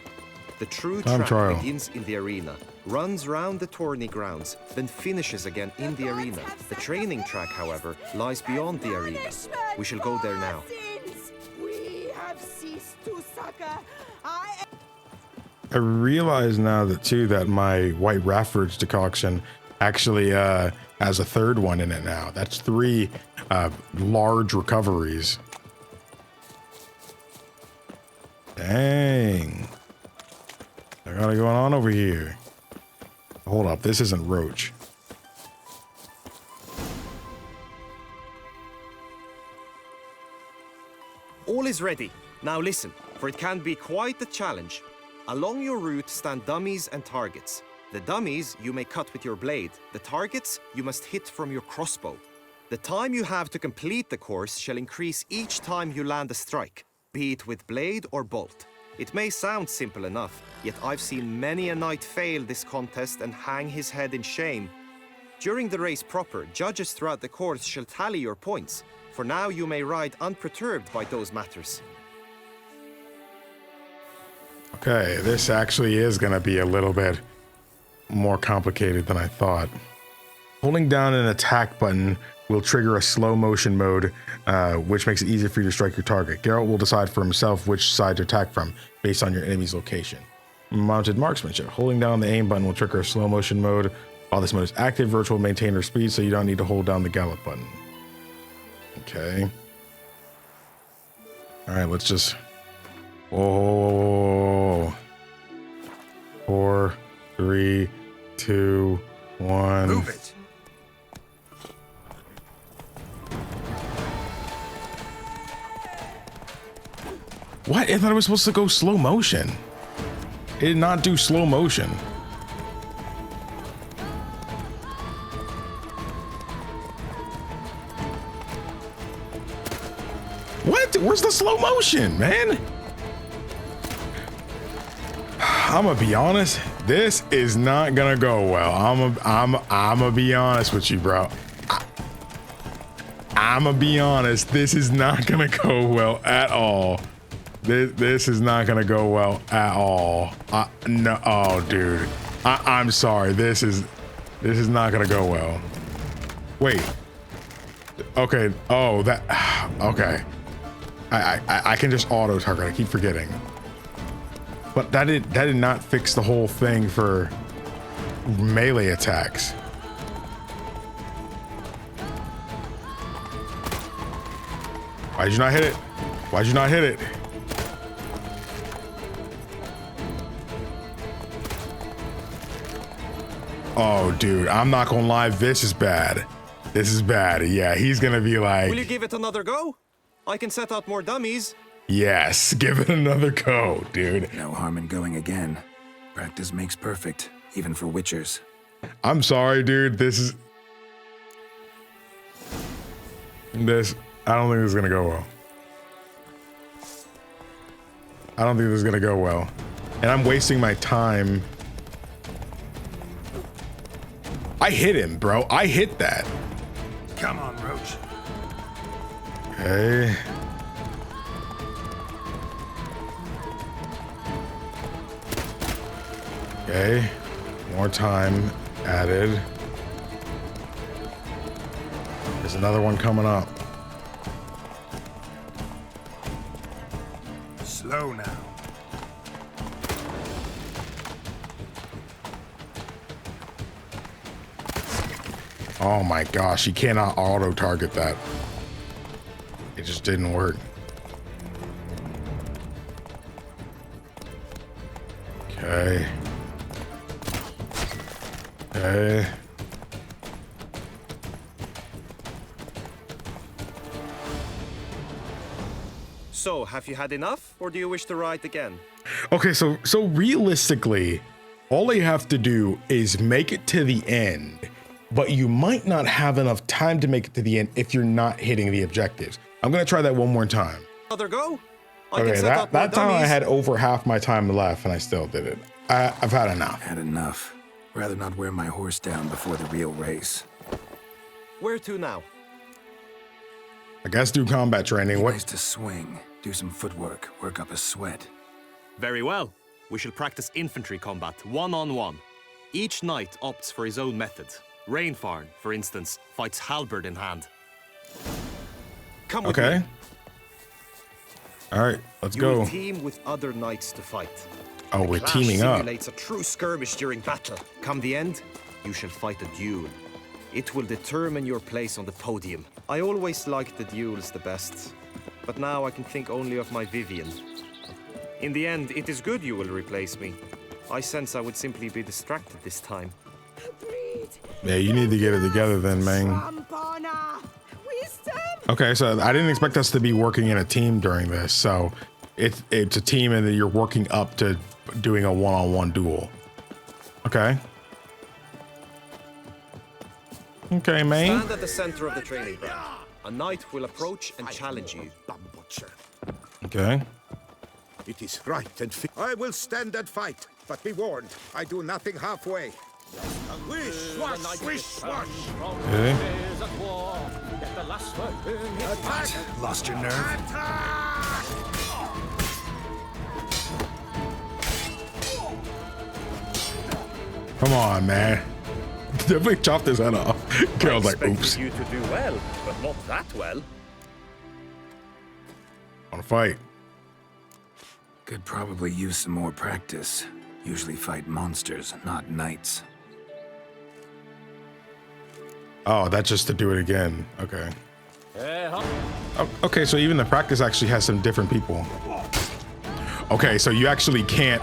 S8: The true
S1: Time
S8: track
S1: trial.
S8: begins in the arena, runs round the tourney grounds, then finishes again in the arena. The training track, however, lies beyond the arena. We shall go there now.
S4: We have ceased to succor.
S1: I realize now that my White Rafford's decoction actually has a third one in it now. That's 3 large recoveries. Dang. I got it going on over here. Hold up, this isn't Roach.
S8: All is ready. Now listen, for it can be quite a challenge. Along your route stand dummies and targets. The dummies you may cut with your blade. The targets you must hit from your crossbow. The time you have to complete the course shall increase each time you land a strike, be it with blade or bolt. It may sound simple enough, yet I've seen many a knight fail this contest and hang his head in shame. During the race proper, judges throughout the course shall tally your points. For now you may ride unperturbed by those matters.
S1: Okay, this actually is going to be a little bit more complicated than I thought. Holding down an attack button will trigger a slow motion mode, which makes it easier for you to strike your target. Geralt will decide for himself which side to attack from, based on your enemy's location. Mounted marksmanship. Holding down the aim button will trigger a slow motion mode. While this mode is active, Roach will maintain her speed, so you don't need to hold down the gallop button. Okay. All right, let's just... Whoa. 4, 3, 2, 1.
S2: Move it.
S1: What? I thought it was supposed to go slow motion. It did not do slow motion. What? Where's the slow motion, man? I'm gonna be honest. This is not gonna go well. I'm gonna be honest with you, bro. I'm gonna be honest. This is not gonna go well at all. This is not gonna go well at all. No, oh, dude. I'm sorry. This is not gonna go well. Wait. Okay. Oh, that. Okay. I can just auto target. I keep forgetting. But that did not fix the whole thing for melee attacks. Why'd you not hit it? Why'd you not hit it? Oh, dude, I'm not gonna lie. This is bad. This is bad. Yeah, he's gonna be like...
S8: Will you give it another go? I can set out more dummies.
S1: Yes, give it another go, dude.
S2: No harm in going again. Practice makes perfect, even for witchers.
S1: I'm sorry, dude. I don't think this is gonna go well. I don't think this is gonna go well. And I'm wasting my time. I hit him, bro. I hit that.
S2: Come on, Roach.
S1: Okay. Okay. More time added. There's another one coming up.
S2: Slow now.
S1: Oh my gosh, you cannot auto target that. It just didn't work. Okay. Okay.
S8: So, have you had enough, or do you wish to ride again?
S1: Okay, so realistically, all you have to do is make it to the end, but you might not have enough time to make it to the end if you're not hitting the objectives. I'm gonna try that one more time.
S8: Another go?
S1: Okay, that time I had over half my time left and I still did it. I've had enough.
S2: Had enough. Rather not wear my horse down before the real race.
S8: Where to now?
S1: I guess do combat training. What?
S2: Nice to swing, do some footwork, work up a sweat.
S7: Very well. We shall practice infantry combat, one-on-one. Each knight opts for his own method. Rainfarn, for instance, fights halberd in hand. Come with me.
S1: All right, let's
S8: You
S1: go.
S8: will team with other knights to fight.
S1: Oh, we're
S8: Clash
S1: teaming up.
S8: simulates a true skirmish during battle. Come the end, you shall fight a duel. It will determine your place on the podium. I always liked the duels the best, but now I can think only of my Vivienne. In the end, it is good you will replace me. I sense I would simply be distracted this time.
S1: Yeah, you need to get it together then, man. Okay, so I didn't expect us to be working in a team during this. So it's a team and then you're working up to doing a one-on-one duel. Okay. Okay, man.
S8: Stand at the center of the training ground. A knight will approach and challenge you.
S1: Okay.
S6: It is right and fit. I will stand and fight, but be warned, I do nothing halfway. Wish, swash, swish, swash.
S1: Okay.
S6: Attack!
S2: Lost your nerve?
S6: Attack!
S1: Come on, man. Definitely chopped his head off. Carol's like, oops.
S8: You to do well, but not that well.
S1: Want to fight?
S2: Could probably use some more practice. Usually fight monsters, not knights.
S1: Oh, that's just to do it again. Okay. Oh, okay, so even the practice actually has some different people. Okay, so you actually can't,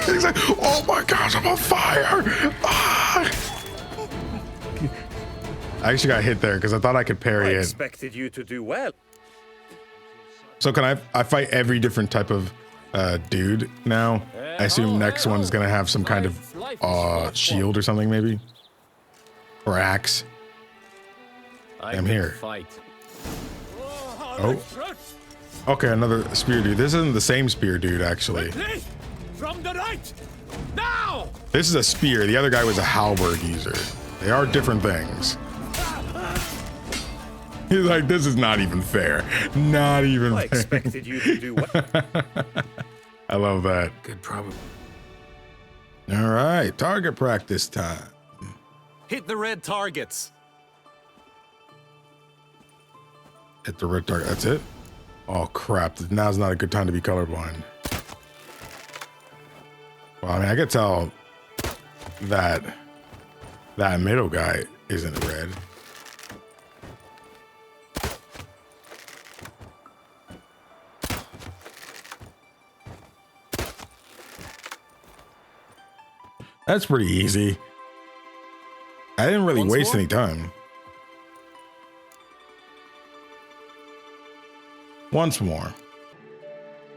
S1: He's like, oh my gosh, I'm on fire! Ah! I actually got hit there because I thought I could parry it.
S8: Expected you to do well.
S1: So can I fight every different type of dude now? I assume next one's gonna have some kind of shield or something maybe? Or axe. I'm here. Oh. Okay, another spear dude. This isn't the same spear dude actually.
S9: From the right! Now!
S1: This is a spear. The other guy was a halberd user. They are different things. He's like, this is not even fair. Not even fair.
S8: Expected you to do well.
S1: I love that.
S2: Good problem.
S1: All right, target practice time.
S7: Hit the red targets.
S1: Hit the red target. That's it? Oh, crap. Now's not a good time to be colorblind. Well, I mean, I could tell that middle guy isn't red. That's pretty easy. I didn't really waste any time. Once more.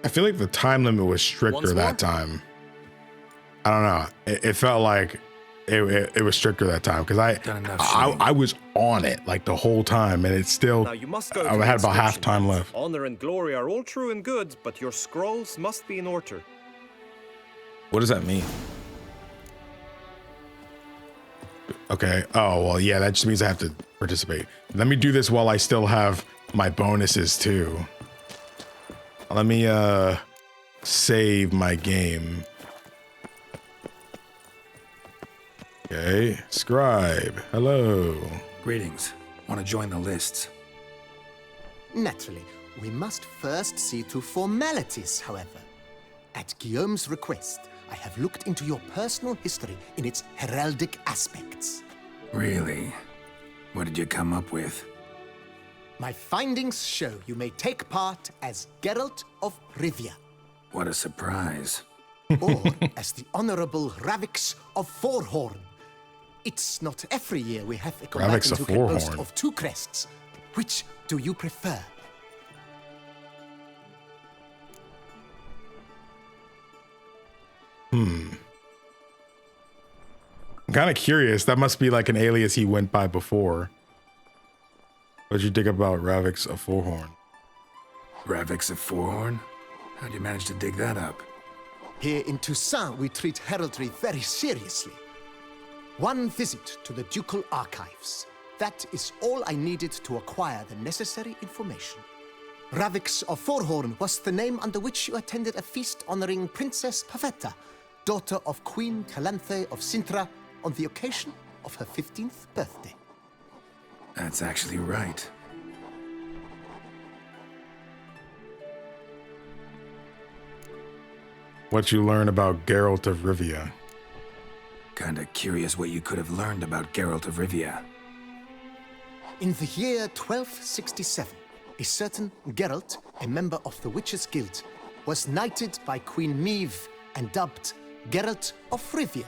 S1: I feel like the time limit was stricter that time. I don't know. It felt like it was stricter that time because I was on it like the whole time, and it's still.
S8: Now you must go
S1: I had about half time left.
S8: Honor and glory are all true and good, but your scrolls must be in order.
S1: What does that mean? Okay. Oh well, yeah. That just means I have to participate. Let me do this while I still have my bonuses too. Let me save my game. Okay, scribe, hello.
S2: Greetings. Want to join the lists?
S3: Naturally, we must first see to formalities, however. At Guillaume's request, I have looked into your personal history in its heraldic aspects.
S2: Really? What did you come up with?
S3: My findings show you may take part as Geralt of Rivia,
S2: What a surprise.
S3: or as the Honorable Ravix of Fourhorn. It's not every year we have a combatant
S1: of
S3: who can boast
S1: Fourhorn.
S3: of 2 crests. Which do you prefer?
S1: I'm kind of curious. That must be like an alias he went by before. What'd you dig about Ravix of Fourhorn?
S2: Ravix of Fourhorn? How'd you manage to dig that up?
S3: Here in Toussaint, we treat heraldry very seriously. One visit to the Ducal Archives. That is all I needed to acquire the necessary information. Ravix of Fourhorn was the name under which you attended a feast honoring Princess Pavetta, daughter of Queen Calanthe of Sintra, on the occasion of her 15th birthday.
S2: That's actually right.
S1: What you learn about Geralt of Rivia?
S2: Kinda curious what you could have learned about Geralt of Rivia.
S3: In the year 1267, a certain Geralt, a member of the Witches' Guild, was knighted by Queen Meve and dubbed Geralt of Rivia.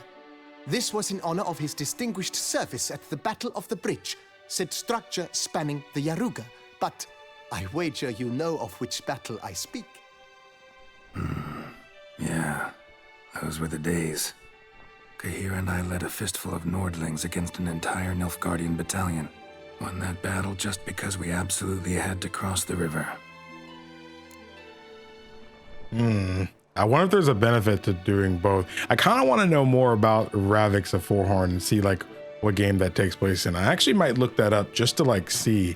S3: This was in honor of his distinguished service at the Battle of the Bridge, said structure spanning the Yaruga. But I wager you know of which battle I speak.
S2: Yeah, those were the days. Kahira and I led a fistful of Nordlings against an entire Nilfgaardian battalion. Won that battle just because we absolutely had to cross the river.
S1: I wonder if there's a benefit to doing both. I kind of want to know more about Ravix of Fourhorn and see like what game that takes place in. I actually might look that up just to like see,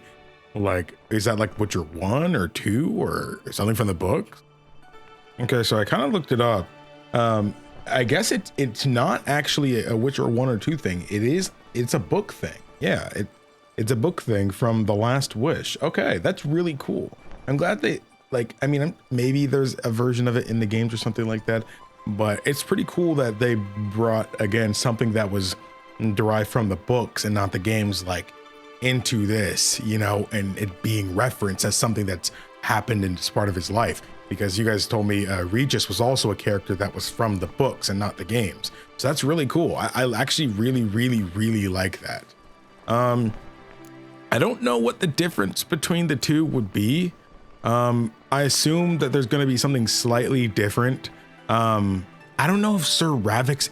S1: like, is that like Witcher 1 or 2 or something from the book? Okay, so I kind of looked it up. I guess it's not actually a Witcher 1 or 2 thing. It's a book thing. Yeah, it's a book thing from The Last Wish. Okay, that's really cool. I'm glad they, like, I mean, maybe there's a version of it in the games or something like that, but it's pretty cool that they brought, again, something that was derived from the books and not the games, like, into this, you know, and it being referenced as something that's happened and it's part of his life. Because you guys told me Regis was also a character that was from the books and not the games. So that's really cool. I actually really like that. I don't know what the difference between the two would be. I assume that there's going to be something slightly different. I don't know if Sir Ravix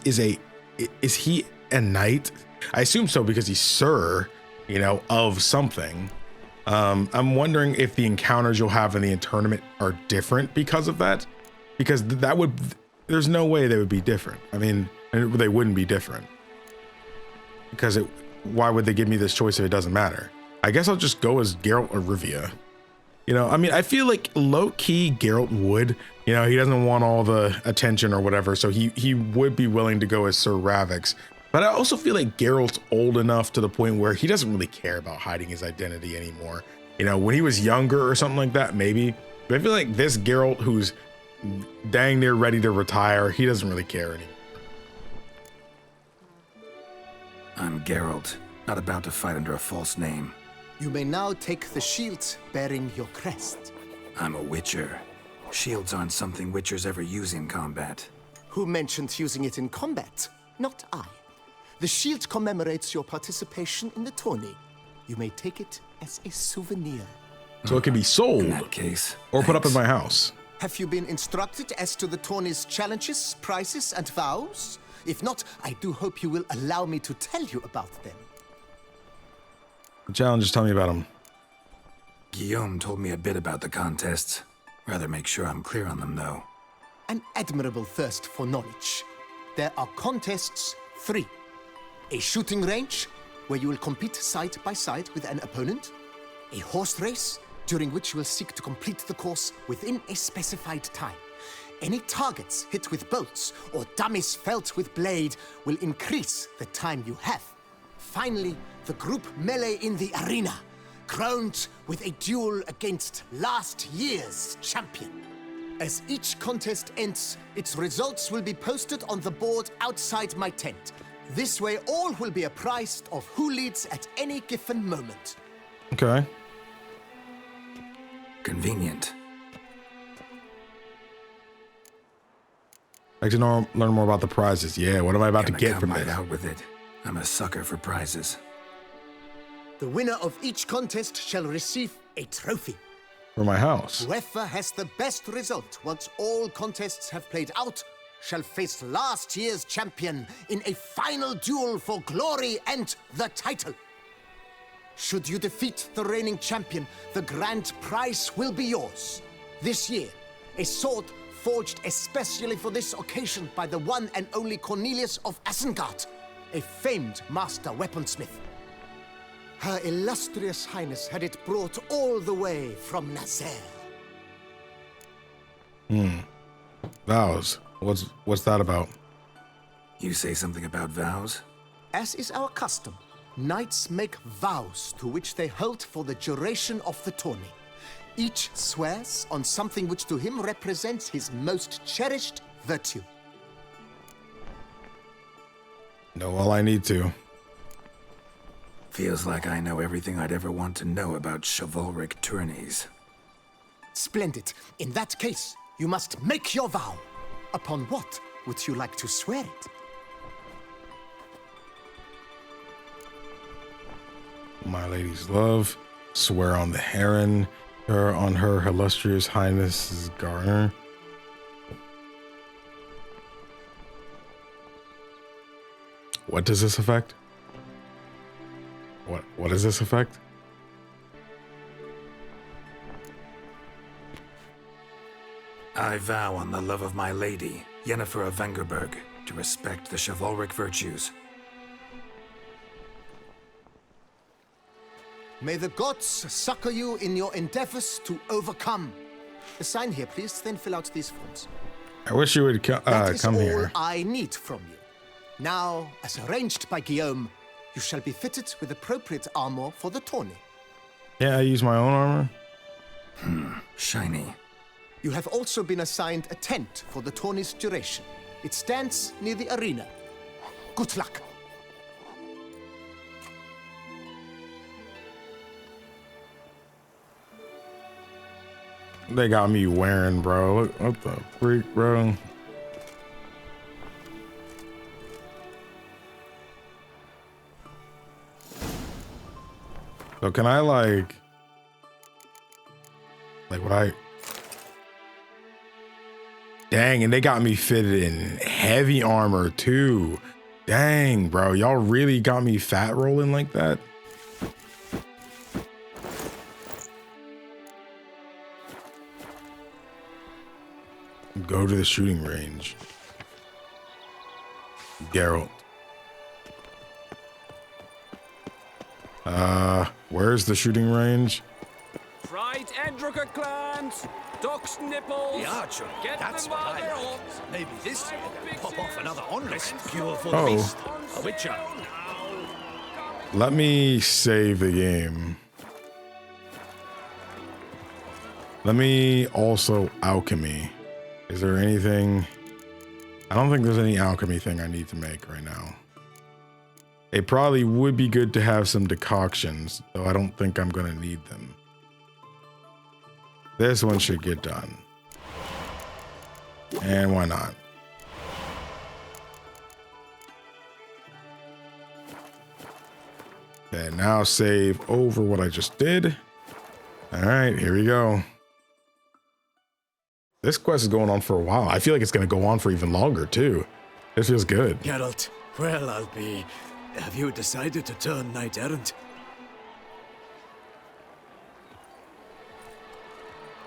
S1: is he a knight? I assume so because he's Sir, you know, of something. I'm wondering if the encounters you'll have in the tournament are different because of that, because there's no way they would be different. I mean, they wouldn't be different because why would they give me this choice if it doesn't matter? I guess I'll just go as Geralt of Rivia. You know, I mean, I feel like low key Geralt would, you know, he doesn't want all the attention or whatever. So he would be willing to go as Sir Ravix. But I also feel like Geralt's old enough to the point where he doesn't really care about hiding his identity anymore. You know, when he was younger or something like that, maybe. But I feel like this Geralt, who's dang near ready to retire, he doesn't really care anymore.
S2: I'm Geralt, not about to fight under a false name.
S3: You may now take the shield bearing your crest.
S2: I'm a Witcher. Shields aren't something Witchers ever use in combat.
S3: Who mentioned using it in combat? Not I. The shield commemorates your participation in the tourney. You may take it as a souvenir.
S1: So it can be sold
S2: In that case,
S1: or put up in
S2: thanks.
S1: my house.
S3: Have you been instructed as to the tourney's challenges, prizes, and vows? If not, I do hope you will allow me to tell you about them.
S1: The challenges, tell me about them.
S2: Guillaume told me a bit about the contests. Rather make sure I'm clear on them, though.
S3: An admirable thirst for knowledge. There are contests 3. A shooting range, where you will compete side by side with an opponent. A horse race, during which you will seek to complete the course within a specified time. Any targets hit with bolts or dummies felt with blade will increase the time you have. Finally, the group melee in the arena, crowned with a duel against last year's champion. As each contest ends, its results will be posted on the board outside my tent. This way, all will be apprised of who leads at any given moment.
S1: Okay.
S2: Convenient.
S1: I'd like to learn more about the prizes. Yeah, what am I about to get from
S2: right
S1: it?
S2: out with it. I'm a sucker for prizes.
S3: The winner of each contest shall receive a trophy.
S1: For my house.
S3: Whoever has the best result once all contests have played out shall face last year's champion in a final duel for glory and the title. Should you defeat the reigning champion, the grand prize will be yours. This year, a sword forged especially for this occasion by the one and only Cornelius of Isengard, a famed master weaponsmith. Her illustrious highness had it brought all the way from Nazaire.
S1: Vows. What's that about?
S2: You say something about vows?
S3: As is our custom, knights make vows to which they hold for the duration of the tourney. Each swears on something which to him represents his most cherished virtue.
S1: Know all I need to.
S2: Feels like I know everything I'd ever want to know about chivalric tourneys.
S3: Splendid. In that case, you must make your vow. Upon what would you like to swear it?
S1: My lady's love. Swear on the heron. Her on her illustrious highness's garner. What does this affect? What does this affect?
S2: I vow on the love of my lady, Yennefer of Vengerberg, to respect the chivalric virtues.
S3: May the gods succor you in your endeavors to overcome. Sign here, please, then fill out these forms.
S1: I wish you would
S3: That is
S1: come
S3: all
S1: here.
S3: I need from you. Now, as arranged by Guillaume, you shall be fitted with appropriate armor for the tourney.
S1: Yeah, I use my own armor.
S2: Shiny.
S3: You have also been assigned a tent for the tourney's duration. It stands near the arena. Good luck.
S1: They got me wearing, bro. What the freak, bro? So can I like what I... Dang, and they got me fitted in heavy armor too. Dang, bro. Y'all really got me fat rolling like that? Go to the shooting range. Geralt. Where's the shooting range?
S9: Fright Endricker clans! Duck's nipples!
S6: The archer,
S9: Get
S6: that's
S9: them
S6: what
S9: while
S6: I
S9: they're
S6: like.
S9: hot.
S6: Maybe this year they'll pop off another onlist.
S9: Pure
S6: for
S1: Oh.
S6: feast. A witcher.
S1: Let me save the game. Let me also alchemy. Is there anything? I don't think there's any alchemy thing I need to make right now. It probably would be good to have some decoctions, though I don't think I'm gonna need them. This one should get done. And why not? Okay, now save over what I just did. All right, here we go. This quest is going on for a while. I feel like it's going to go on for even longer, too. This feels good.
S10: Geralt, well, I'll be... Have you decided to turn knight-errant?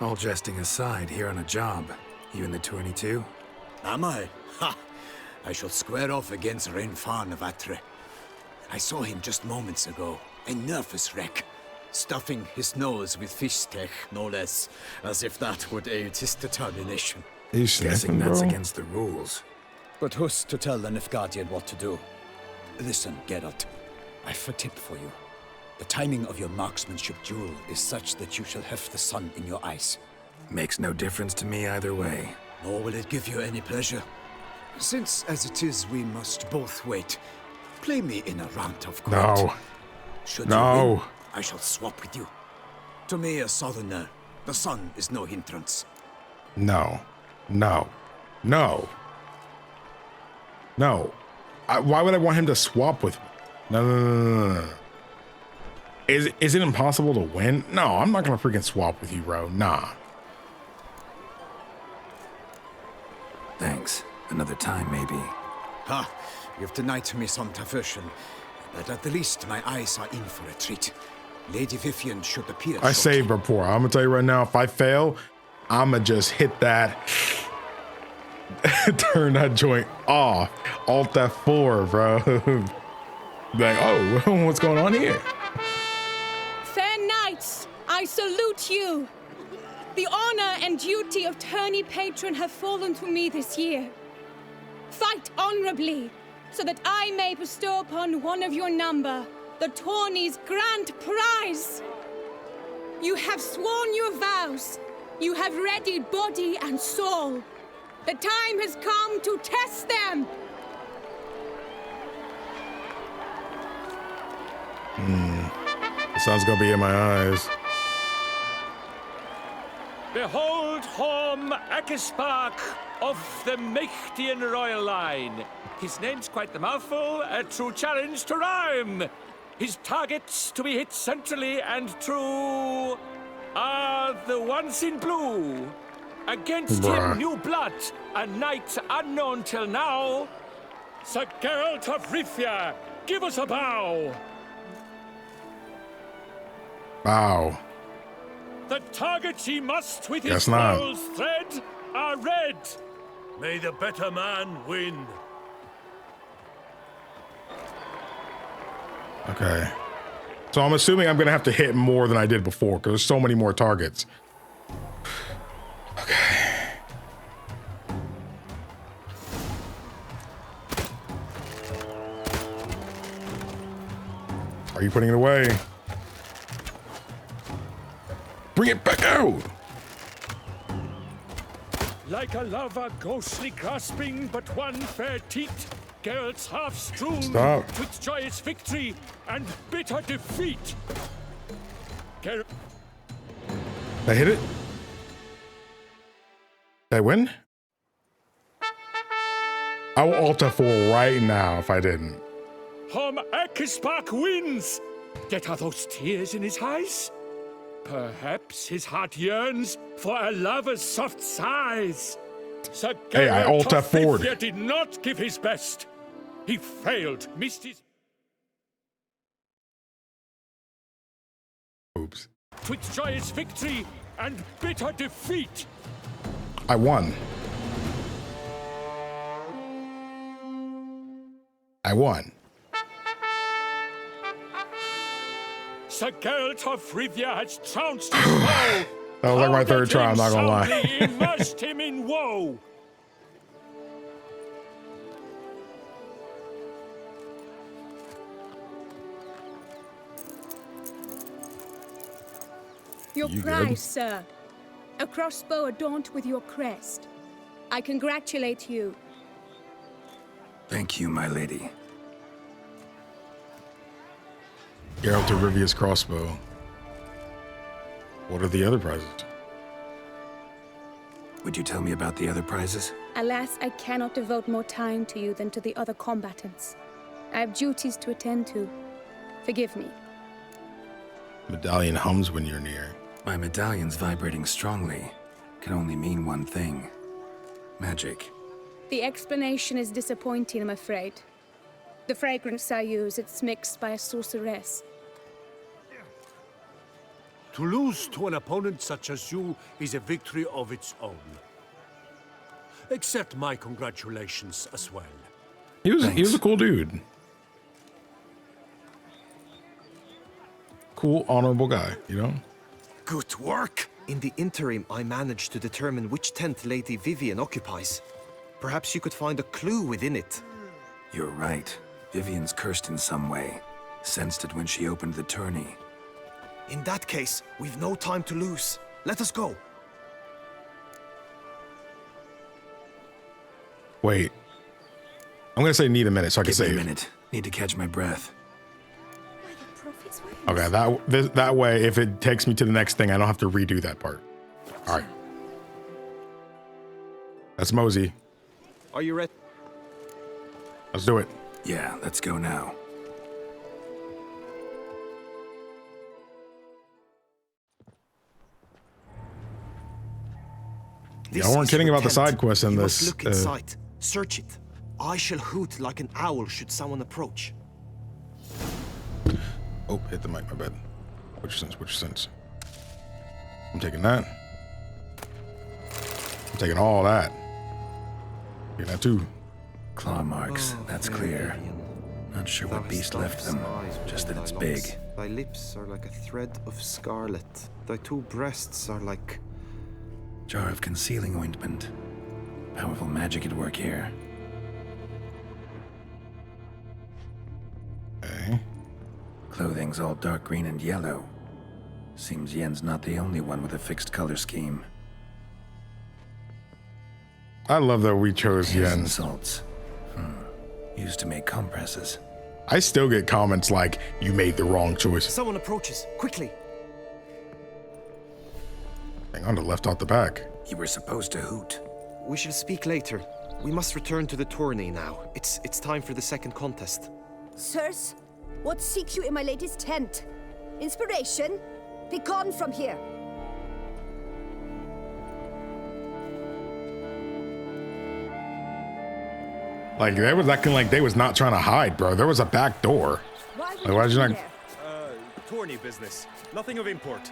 S2: All jesting aside, here on a job. You in the tourney too?
S10: Am I? Ha! I shall square off against Renfan of Atre. I saw him just moments ago. A nervous wreck. Stuffing his nose with fish steak, no less. As if that would aid his determination.
S1: He's
S2: Guessing that's against the rules.
S10: But who's to tell the Nilfgaardian what to do? Listen, Geralt. I've a tip for you. The timing of your marksmanship duel is such that you shall have the sun in your eyes.
S2: Makes no difference to me either way.
S10: Nor will it give you any pleasure. Since, as it is, we must both wait, Play me in a round of quest.
S1: No.
S10: Should
S1: No.
S10: you win, I shall swap with you. To me, a southerner, the sun is no hindrance.
S1: No. No. No. No. Why would I want him to swap with me? No. Is it impossible to win? No, I'm not gonna freaking swap with you, bro. Nah.
S2: Thanks. Another time, maybe.
S10: Ha! You've denied me some diversion, but at the least my eyes are in for a treat. Lady Vivienne should appear.
S1: I saved before. I'm gonna tell you right now, if I fail, I'ma just hit that, turn that joint off. Alt F4, bro. Like, oh, what's going on here?
S11: Fair knights, I salute you. The honor and duty of tourney patron have fallen to me this year. Fight honorably, so that I may bestow upon one of your number the tourney's grand prize. You have sworn your vows. You have readied body and soul. The time has come to test them.
S1: The sun's gonna be in my eyes.
S9: Behold Horm Akispark of the Mächtigen Royal Line. His name's quite the mouthful, a true challenge to rhyme. His targets to be hit centrally and true are the ones in blue. Against him, new blood, a knight unknown till now. Sir Geralt of Rivia, give us a bow.
S1: Wow.
S9: The targets he must with his
S1: Guess not.
S9: foul's thread are red. May the better man win.
S1: Okay. So I'm assuming I'm gonna have to hit more than I did before because there's so many more targets. Okay. Are you putting it away? Bring it back out!
S9: Like a lover ghostly grasping but one fair teat, Geralt's half strewn
S1: Stop.
S9: with joyous victory and bitter defeat.
S1: Did I hit it? Did I win? I will Alt F4 right now if I didn't.
S9: Horm Akispark wins! Yet are those tears in his eyes? Perhaps his heart yearns for a lover's soft sighs. Sir
S1: Hey, I
S9: Geralt
S1: Alt
S9: of
S1: F4'd.
S9: Rivia did not give his best. He failed, missed his...
S1: Oops.
S9: with joyous victory and bitter defeat.
S1: I won. I won.
S9: Sir Geralt of Rivia has trounced his foe.
S1: That was like my third try, I'm not gonna lie.
S9: Soundly immersed him in woe.
S11: Your
S1: You
S11: prize,
S1: good?
S11: sir. A crossbow adorned with your crest. I congratulate you.
S2: Thank you, my lady.
S1: Geralt of Rivia's crossbow. What are the other prizes?
S2: Would you tell me about the other prizes?
S11: Alas, I cannot devote more time to you than to the other combatants. I have duties to attend to. Forgive me.
S1: Medallion hums when you're near.
S2: My medallion's vibrating strongly. Can only mean one thing. Magic.
S11: The explanation is disappointing, I'm afraid. The fragrance I use, it's mixed by a sorceress.
S12: To lose to an opponent such as you is a victory of its own. Accept my congratulations as well.
S1: He was a cool dude. Cool, honorable guy, you know?
S2: Good work!
S8: In the interim, I managed to determine which tent Lady Vivienne occupies. Perhaps you could find a clue within it.
S2: You're right. Vivienne's cursed in some way. Sensed it when she opened the tourney.
S8: In that case, we've no time to lose. Let us go.
S1: Wait. I'm gonna say need a minute so I can
S2: Give me
S1: save.
S2: a minute. Need to catch my breath.
S1: Okay, that way, if it takes me to the next thing, I don't have to redo that part. All right. That's Mosey.
S8: Are you ready?
S1: Let's do it.
S2: Yeah, let's go now.
S1: Yeah, I weren't kidding about the side quests in this.
S8: Look inside. Search it. I shall hoot like an owl should someone approach.
S1: Oh, hit the mic, my bad. Which sense? I'm taking that. I'm taking all that. Taking that too.
S2: Claw marks, that's clear. Not sure what beast left them, just that it's big.
S8: Thy lips are like a thread of scarlet. Thy two breasts are like...
S2: Jar of concealing ointment. Powerful magic at work here.
S1: Okay.
S2: Clothing's all dark green and yellow. Seems Yen's not the only one with a fixed color scheme.
S1: I love that we chose Yen.
S2: Salts. Used to make compresses.
S1: I still get comments like, you made the wrong choice.
S8: Someone approaches. Quickly.
S1: Hang on, to left off the back.
S2: You were supposed to hoot.
S8: We shall speak later. We must return to the tourney now. It's time for the second contest.
S13: Sirs, what seek you in my lady's tent? Inspiration? Be gone from here.
S1: Like, they was acting like they was not trying to hide, bro. There was a back door. Like, why'd you not...
S7: Tourney business. Nothing of import.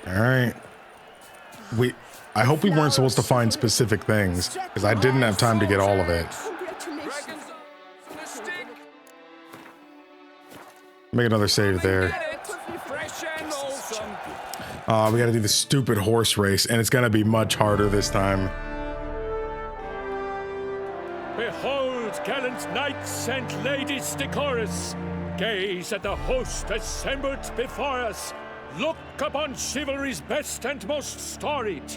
S1: All right. I hope we weren't supposed to find specific things, because I didn't have time to get all of it. Make another save there. We gotta do the stupid horse race, and it's gonna be much harder this time.
S9: Behold, gallant knights and ladies decorous, gaze at the host assembled before us. Look upon chivalry's best and most storied.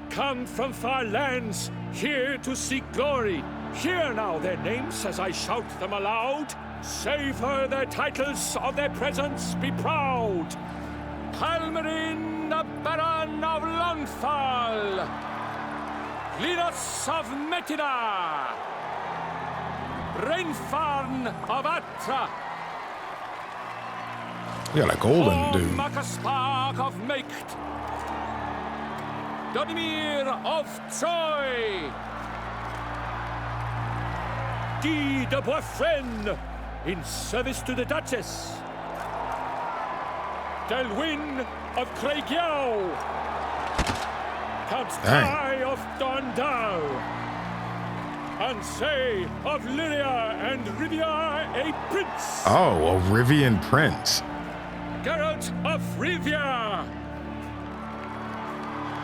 S9: Come from far lands, here to seek glory. Hear now their names as I shout them aloud. Savor their titles, of their presence be proud. Palmerin, the Baron of Lonfal. Linus of Mettina. Rainfarn of Atra.
S1: You got a golden dude.
S9: Makaspark of Maked. Donimir of Troy. Guy de Boisfren, in service to the Duchess. Delwyn of Craigiau. Count Ty of Dondal. Ansay of Lyria and Rivia a prince.
S1: Oh, a Rivian prince.
S9: Geralt of Rivia.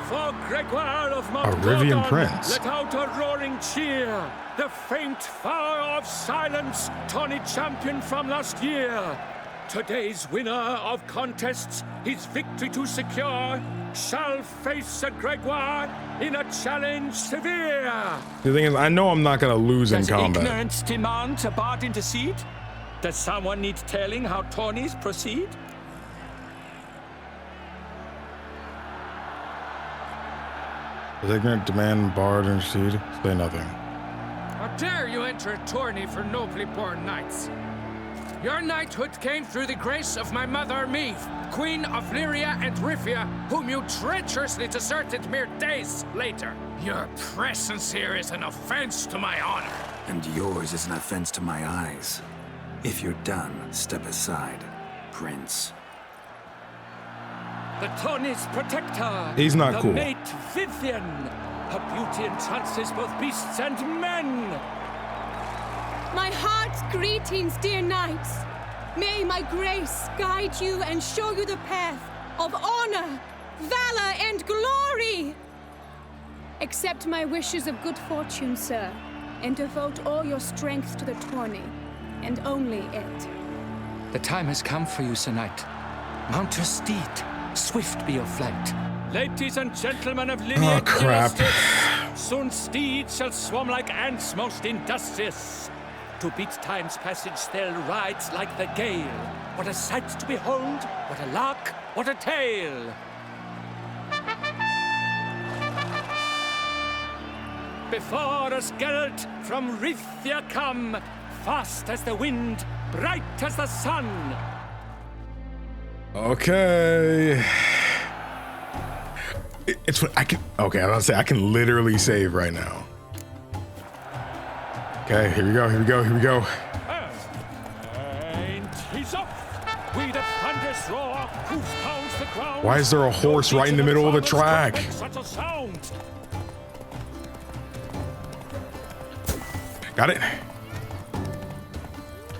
S9: For Gregoire of Mount
S1: A Rivian prince.
S9: Let out a roaring cheer. The faint fire of silence, Tourney Champion from last year. Today's winner of contests, his victory to secure, shall face a Gregoire in a challenge severe.
S1: The thing is, I know I'm not gonna lose in combat.
S9: Does ignorance demand a bard intercede? Does someone need telling how tourneys proceed?
S1: Does ignorant demand bard intercede? Say nothing.
S14: How dare you enter a tourney for nobly born knights? Your knighthood came through the grace of my mother Meve, Queen of Lyria and Rivia, whom you treacherously deserted mere days later. Your presence here is an offense to my honor.
S2: And yours is an offense to my eyes. If you're done, step aside, Prince.
S9: The tourney's protector.
S1: He's not
S9: the
S1: cool.
S9: Mate Vivienne. Her beauty entrances both beasts and men.
S11: My heart's greetings, dear knights. May my grace guide you and show you the path of honor, valor, and glory. Accept my wishes of good fortune, sir, and devote all your strength to the tourney, and only it.
S14: The time has come for you, Sir Knight. Mount your steed. Swift be your flight.
S9: Ladies and gentlemen of
S1: Oh
S9: Lineage
S1: crap.
S9: Justice, Soon steeds shall swarm like ants most industrious. To beat time's passage they'll ride like the gale. What a sight to behold, what a lark, what a tale! Before us Geralt from Rithia come, fast as the wind, bright as the sun.
S1: Okay. It's what I can. Okay, I'm gonna say I can literally save right now. Okay, here we go. Here we go. Here we go.
S9: And he's up. With a thunderous roar, hoofs pounds the ground.
S1: Why is there a horse right in the middle of the track?
S9: Such a sound.
S1: Got it.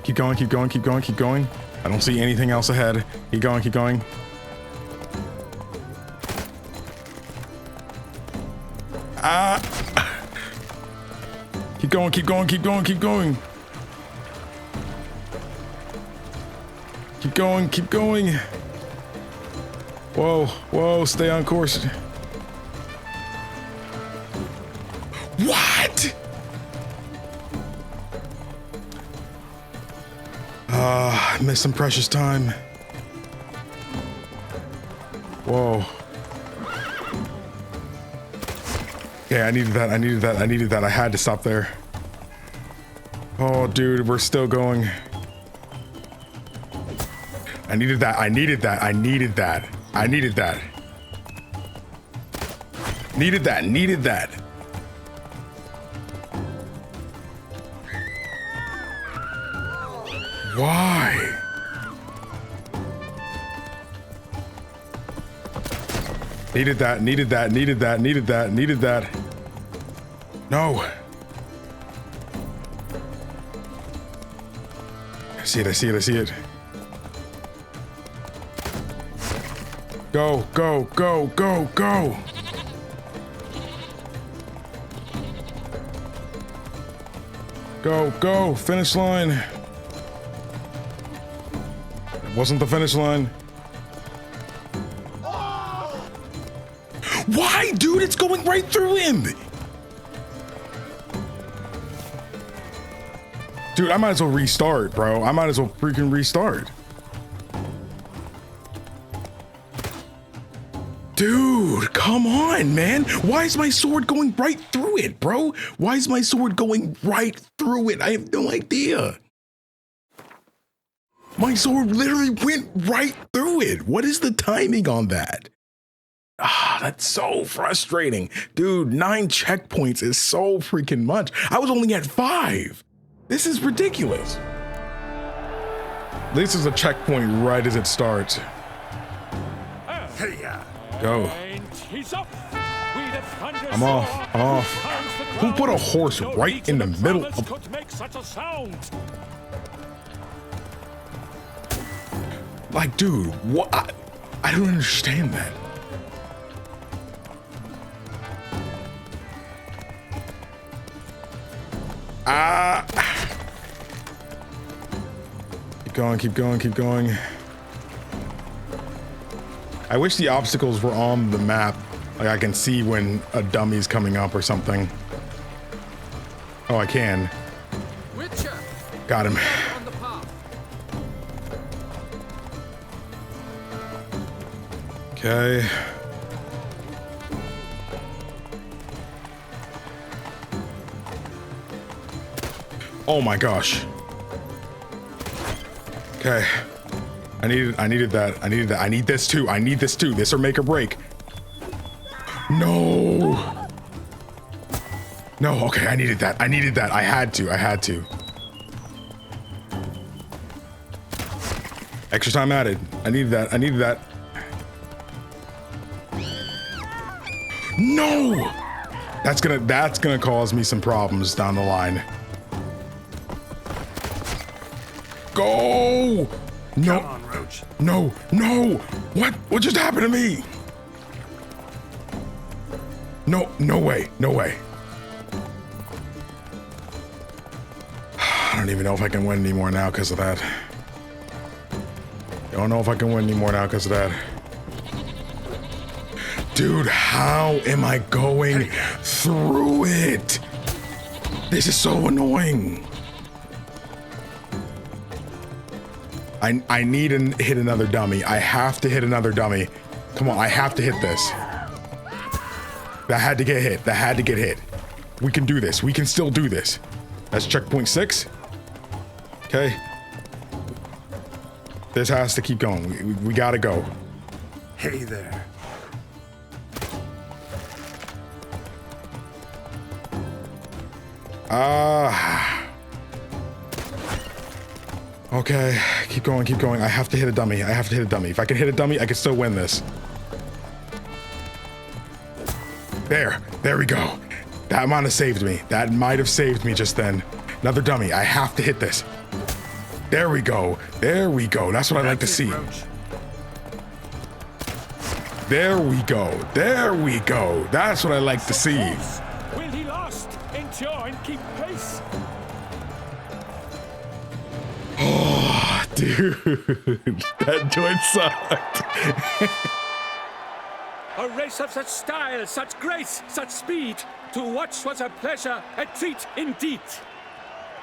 S1: Keep going. Keep going. Keep going. Keep going. I don't see anything else ahead. Keep going. Keep going. Keep going, keep going, keep going, keep going. Keep going, keep going. Whoa, whoa, stay on course. What? I missed some precious time. Whoa. Yeah, I needed that, I needed that, I needed that. I had to stop there. Oh, dude, we're still going. I needed that, I needed that, I needed that. I needed that. Needed that, needed that. Why? Needed that, needed that, needed that, needed that, needed that. No. I see it, I see it, I see it. Go, go, go, go, go. Go, go, finish line. It wasn't the finish line. Why, dude? It's going right through him. Dude, I might as well restart, bro. I might as well freaking restart. Dude, come on, man. Why is my sword going right through it, bro? Why is my sword going right through it? I have no idea. My sword literally went right through it. What is the timing on that? Ah, that's so frustrating. Dude, 9 checkpoints is so freaking much. I was only at 5. This is ridiculous. This is a checkpoint right as it starts. Go. I'm off. I'm off. Who put a horse right in the middle of... Like, dude, what? I don't understand that. Keep going, keep going, keep going. I wish the obstacles were on the map. Like I can see when a dummy's coming up or something. Oh, I can. Got him. Okay. Oh my gosh. Okay. I needed that. I needed that. I need this too. I need this too. This or make or break. No. No, okay, I needed that. I needed that. I had to. I had to. Extra time added. I needed that. I needed that. No! That's gonna cause me some problems down the line. Go! No.
S2: Come on, Roach.
S1: No, no! What just happened to me? No, no way, no way. I don't even know if I can win anymore now because of that. Don't know if I can win anymore now because of that. Dude, how am I going through it? This is so annoying. I need to hit another dummy. I have to hit another dummy. Come on, I have to hit this. That had to get hit. That had to get hit. We can do this. We can still do this. That's checkpoint 6. Okay. This has to keep going. We gotta go.
S2: Hey there.
S1: Okay, keep going, keep going. I have to hit a dummy. I have to hit a dummy. If I can hit a dummy, I can still win this. There we go. That might have saved me. That might have saved me just then. Another dummy. I have to hit this. There we go. There we go. That's what I like to see. There we go. There we go. That's what I like to see.
S9: Will he last? Endure and keep pace.
S1: Oh, dude. That joint sucked.
S9: A race of such style, such grace, such speed. To watch was a pleasure, a treat indeed.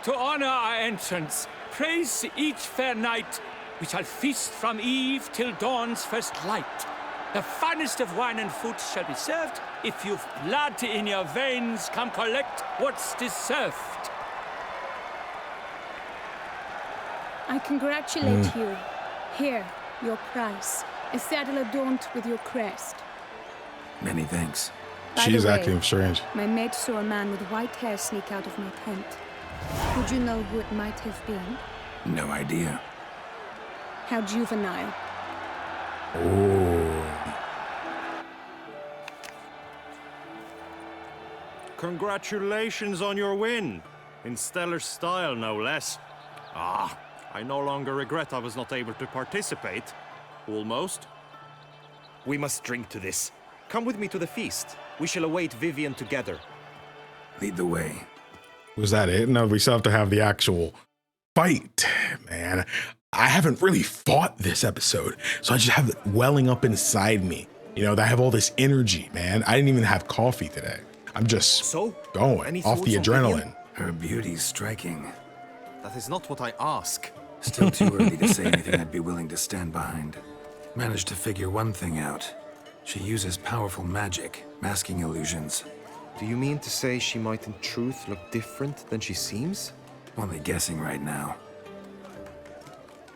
S9: To honor our entrance, praise each fair knight. We shall feast from eve till dawn's first light. The finest of wine and food shall be served. If you've blood in your veins, come collect what's deserved.
S11: I congratulate you. Here, your prize. A saddle adorned with your crest.
S2: Many thanks.
S1: She's acting strange.
S11: My mate saw a man with white hair sneak out of my tent. Would you know who it might have been?
S2: No idea.
S11: How juvenile.
S1: Oh.
S8: Congratulations on your win. In stellar style, no less. I no longer regret I was not able to participate. Almost. We must drink to this. Come with me to the feast. We shall await Vivienne together.
S2: Lead the way.
S1: Was that it? No, we still have to have the actual fight, man. I haven't really fought this episode, so I just have it welling up inside me. You know, I have all this energy, man. I didn't even have coffee today. I'm just going off the adrenaline.
S2: Her beauty's striking.
S8: That is not what I ask.
S2: Still too early to say anything I'd be willing to stand behind. Managed to figure one thing out. She uses powerful magic, masking illusions.
S8: Do you mean to say she might in truth look different than she seems?
S2: Only guessing right now.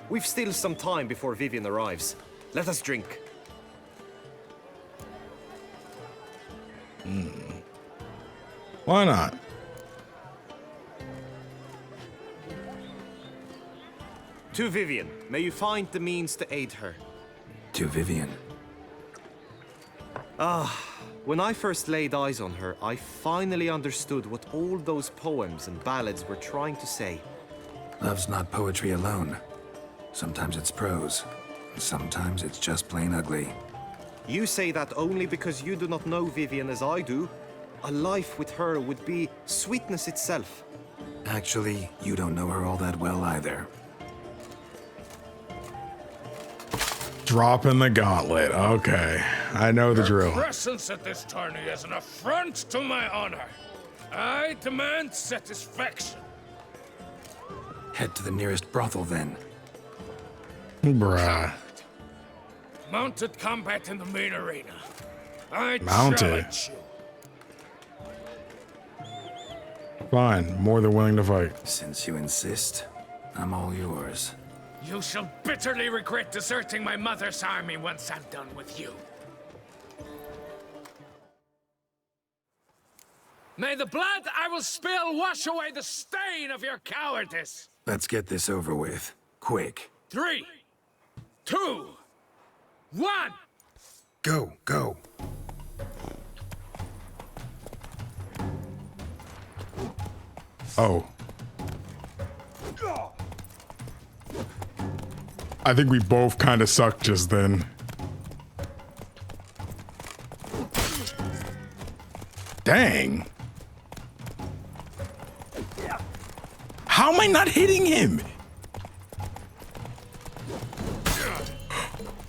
S8: We've still some time before Vivienne arrives. Let us drink.
S1: Why not?
S8: To Vivienne, may you find the means to aid her.
S2: To Vivienne.
S8: When I first laid eyes on her, I finally understood what all those poems and ballads were trying to say.
S2: Love's not poetry alone. Sometimes it's prose. Sometimes it's just plain ugly.
S8: You say that only because you do not know Vivienne as I do. A life with her would be sweetness itself.
S2: Actually, you don't know her all that well either.
S1: Dropping the gauntlet. Okay, I know the drill.
S14: Her presence at this tourney is an affront to my honor. I demand satisfaction.
S2: Head to the nearest brothel then.
S1: Bruh.
S14: Mounted combat in the main arena. I
S1: challenge
S14: you.
S1: Fine, more than willing to fight.
S2: Since you insist, I'm all yours.
S14: You shall bitterly regret deserting my mother's army once I'm done with you. May the blood I will spill wash away the stain of your cowardice.
S2: Let's get this over with. Quick.
S14: 3, 2, 1.
S2: Go, go.
S1: Oh. I think we both kind of sucked just then. Dang. How am I not hitting him?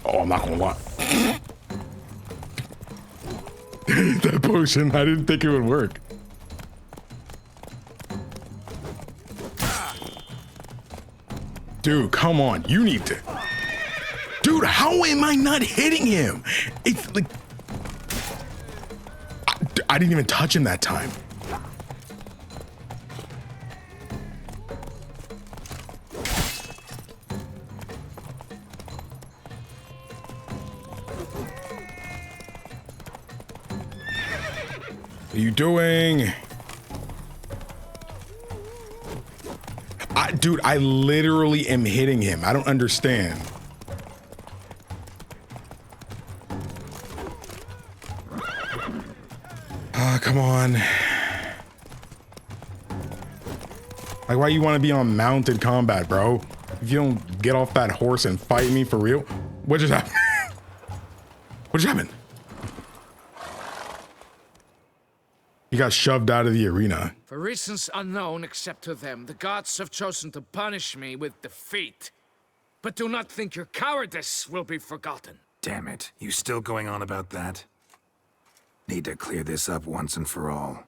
S1: Oh, I'm not gonna lie. that potion. I didn't think it would work. Dude, come on. You need to. Dude, how am I not hitting him? It's like I didn't even touch him that time. What are you doing? Dude, I literally am hitting him. I don't understand. Come on. Like, why you want to be on mounted combat, bro? If you don't get off that horse and fight me for real. What just happened? What just happened? He got shoved out of the arena.
S14: For reasons unknown except to them, the gods have chosen to punish me with defeat. But do not think your cowardice will be forgotten.
S2: Damn it, you still going on about that? Need to clear this up once and for all.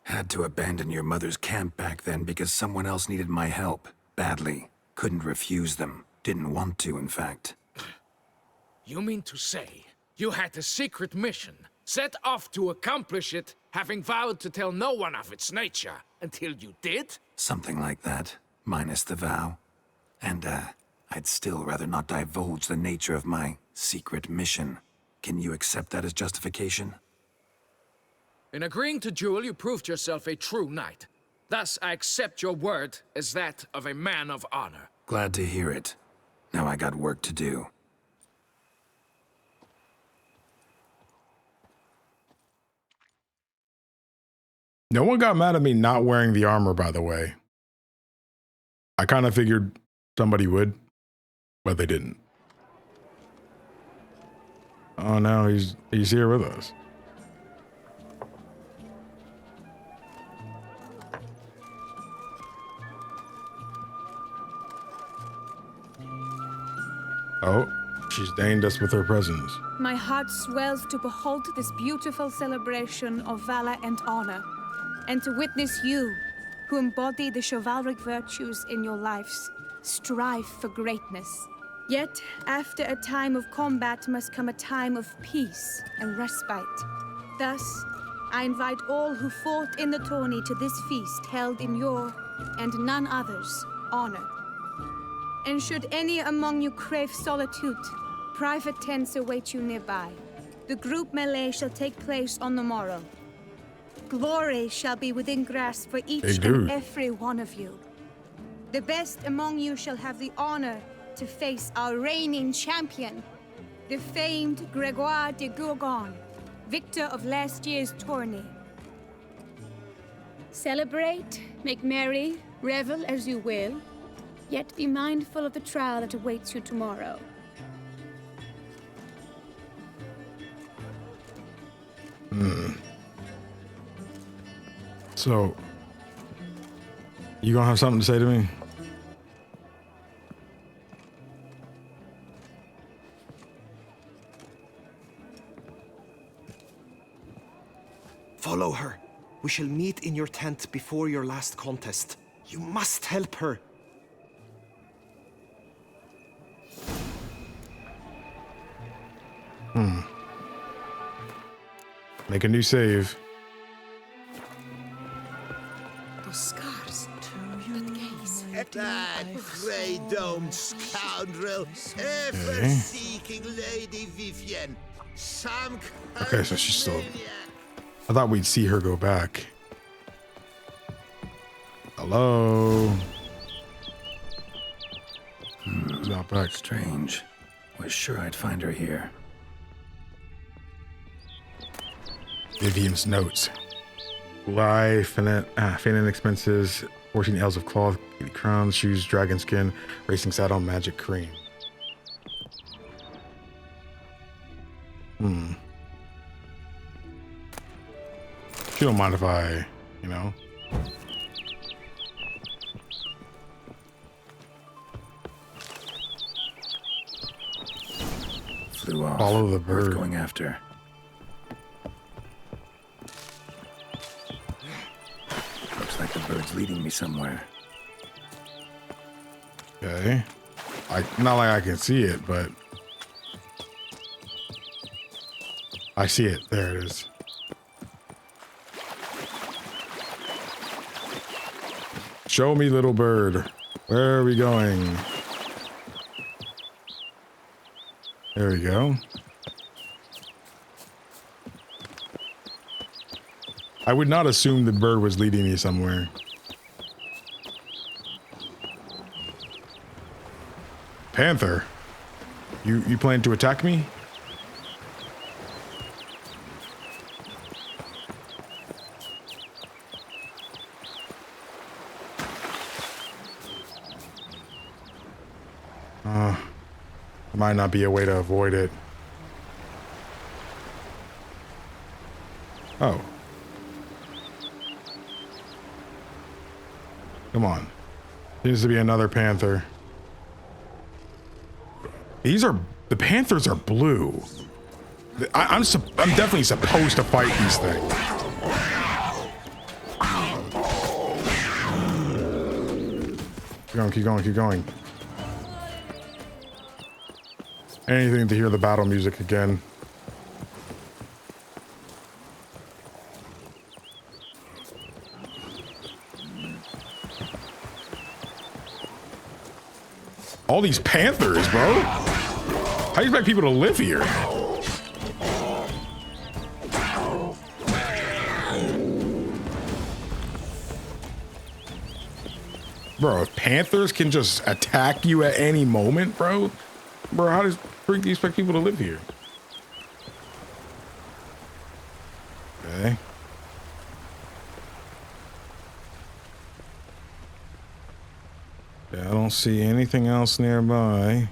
S2: Had to abandon your mother's camp back then because someone else needed my help, badly. Couldn't refuse them. Didn't want to, in fact.
S14: You mean to say you had a secret mission, set off to accomplish it, having vowed to tell no one of its nature, until you did?
S2: Something like that, minus the vow. And, I'd still rather not divulge the nature of my secret mission. Can you accept that as justification?
S14: In agreeing to duel, you proved yourself a true knight. Thus, I accept your word as that of a man of honor.
S2: Glad to hear it. Now I got work to do.
S1: No one got mad at me not wearing the armor, by the way. I kind of figured somebody would, but they didn't. Oh no, he's here with us. Oh, she's deigned us with her presence.
S11: My heart swells to behold this beautiful celebration of valor and honor, and to witness you, who embody the chivalric virtues in your lives, strive for greatness. Yet, after a time of combat must come a time of peace and respite. Thus, I invite all who fought in the tourney to this feast held in your, and none other's, honor. And should any among you crave solitude, private tents await you nearby. The group melee shall take place on the morrow. Glory shall be within grasp for each and every one of you. The best among you shall have the honor to face our reigning champion, the famed Gregoire de Gourgon, victor of last year's tourney. Celebrate, make merry, revel as you will, yet be mindful of the trial that awaits you tomorrow.
S1: So, you gonna have something to say to me?
S8: Follow her. We shall meet in your tent before your last contest. You must help her.
S1: Make a new save.
S5: Those scars. That gaze.
S6: That grey-domed scoundrel, ever-seeking Lady Vivienne. Some
S1: Okay, so she's still. I thought we'd see her go back. Hello. She's not back.
S2: Strange. Was sure I'd find her here.
S1: Vivienne's notes. Life, finance expenses, 14 L's of cloth, 80 crowns, shoes, dragon skin, racing saddle, magic cream. She don't mind if I, you know.
S2: Flew off.
S1: Follow the bird.
S2: Worth going after. leading me somewhere.
S1: Okay. Not like I can see it, but I see it. There it is. Show me, little bird. Where are we going? There we go. I would not assume the bird was leading me somewhere. Panther, you plan to attack me? Might not be a way to avoid it. Oh. Come on. Seems to be another panther. The panthers are blue. I'm definitely supposed to fight these things. Keep going, keep going. Anything to hear the battle music again. All these panthers, bro. How do you expect people to live here? Bro, if panthers can just attack you at any moment, bro, how does freak do you expect people to live here? Okay. Yeah, I don't see anything else nearby.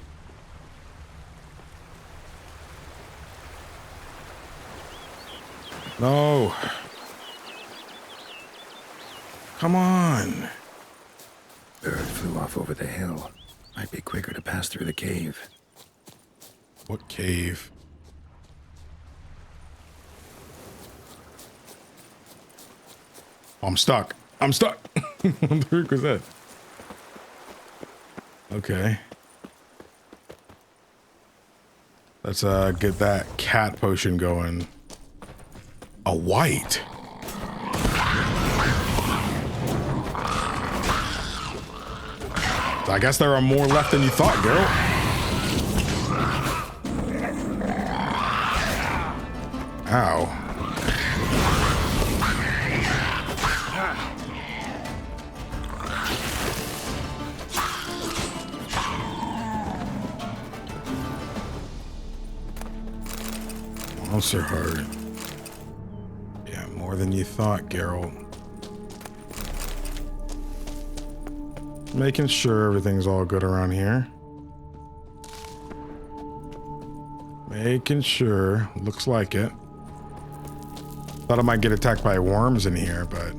S1: No. Come on.
S2: Bird flew off over the hill. Might be quicker to pass through the cave.
S1: What cave? I'm stuck. I'm stuck. What the heck was that? Okay. Let's get that cat potion going. A white. I guess there are more left than you thought, girl. Ow. Monster heart. Yeah, more than you thought, Geralt. Making sure everything's all good around here. Making sure. Looks like it. Thought I might get attacked by worms in here, but...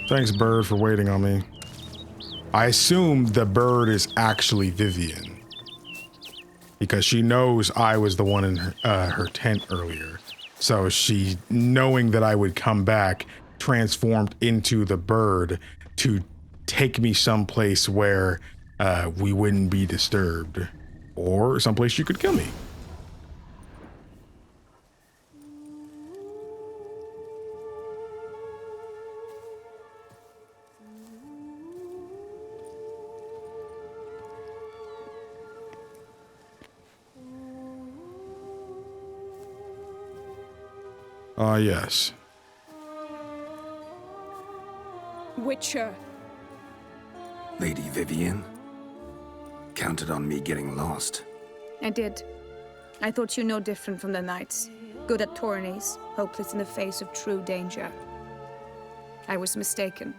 S1: Thanks, bird, for waiting on me. I assume the bird is actually Vivienne, because she knows I was the one in her tent earlier. So she, knowing that I would come back, transformed into the bird to take me someplace where we wouldn't be disturbed, or someplace she could kill me. Yes.
S11: Witcher.
S2: Lady Vivienne? Counted on me getting lost.
S11: I did. I thought you no different from the knights. Good at tourneys, hopeless in the face of true danger. I was mistaken.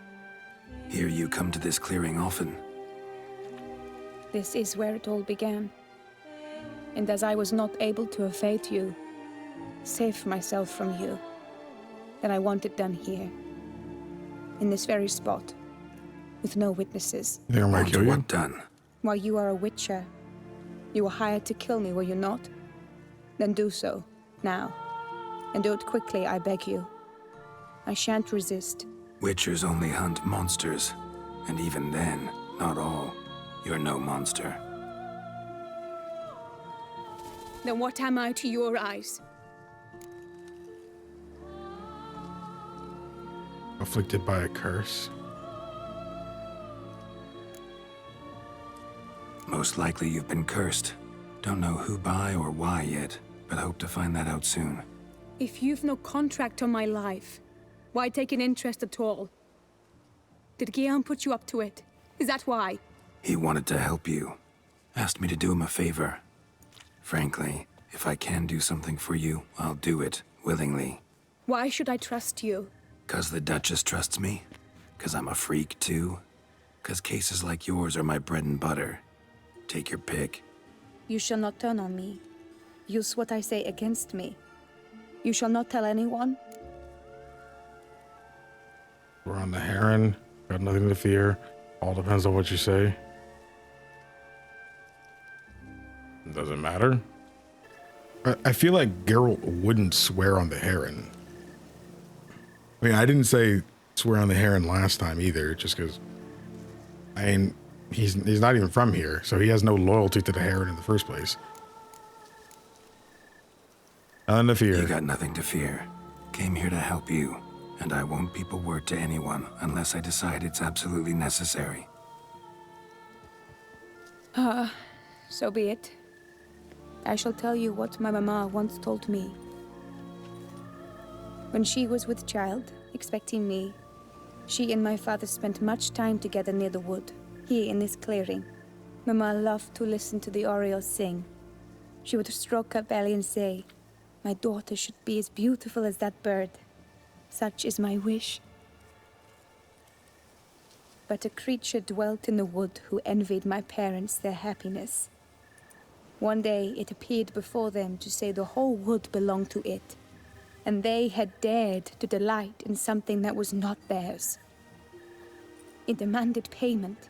S2: Hear you come to this clearing often.
S11: This is where it all began. And as I was not able to evade you, save myself from you, then I want it done here. In this very spot. With no witnesses.
S2: What done?
S11: While you are a witcher, you were hired to kill me, were you not? Then do so, now. And do it quickly, I beg you. I shan't resist.
S2: Witchers only hunt monsters. And even then, not all. You're no monster.
S11: Then what am I to your eyes?
S1: Afflicted by a curse.
S2: Most likely you've been cursed. Don't know who by or why yet, but hope to find that out soon.
S11: If you've no contract on my life, why take an interest at all? Did Guillaume put you up to it? Is that why?
S2: He wanted to help you. Asked me to do him a favor. Frankly, if I can do something for you, I'll do it, willingly.
S11: Why should I trust you?
S2: 'Cause the Duchess trusts me? 'Cause I'm a freak, too? 'Cause cases like yours are my bread and butter? Take your pick.
S11: You shall not turn on me. Use what I say against me. You shall not tell anyone?
S1: We're on the Heron. Got nothing to fear. All depends on what you say. Doesn't matter. I feel like Geralt wouldn't swear on the Heron. I mean, I didn't say swear on the Heron last time either, just because, I mean, he's not even from here, so he has no loyalty to the Heron in the first place. Nothing to fear.
S2: You got nothing to fear. Came here to help you, and I won't peep a word to anyone unless I decide it's absolutely necessary.
S11: So be it. I shall tell you what my mama once told me. When she was with child, expecting me, she and my father spent much time together near the wood, here in this clearing. Mama loved to listen to the orioles sing. She would stroke her belly and say, "My daughter should be as beautiful as that bird. Such is my wish." But a creature dwelt in the wood who envied my parents their happiness. One day it appeared before them to say the whole wood belonged to it, and they had dared to delight in something that was not theirs. It demanded payment,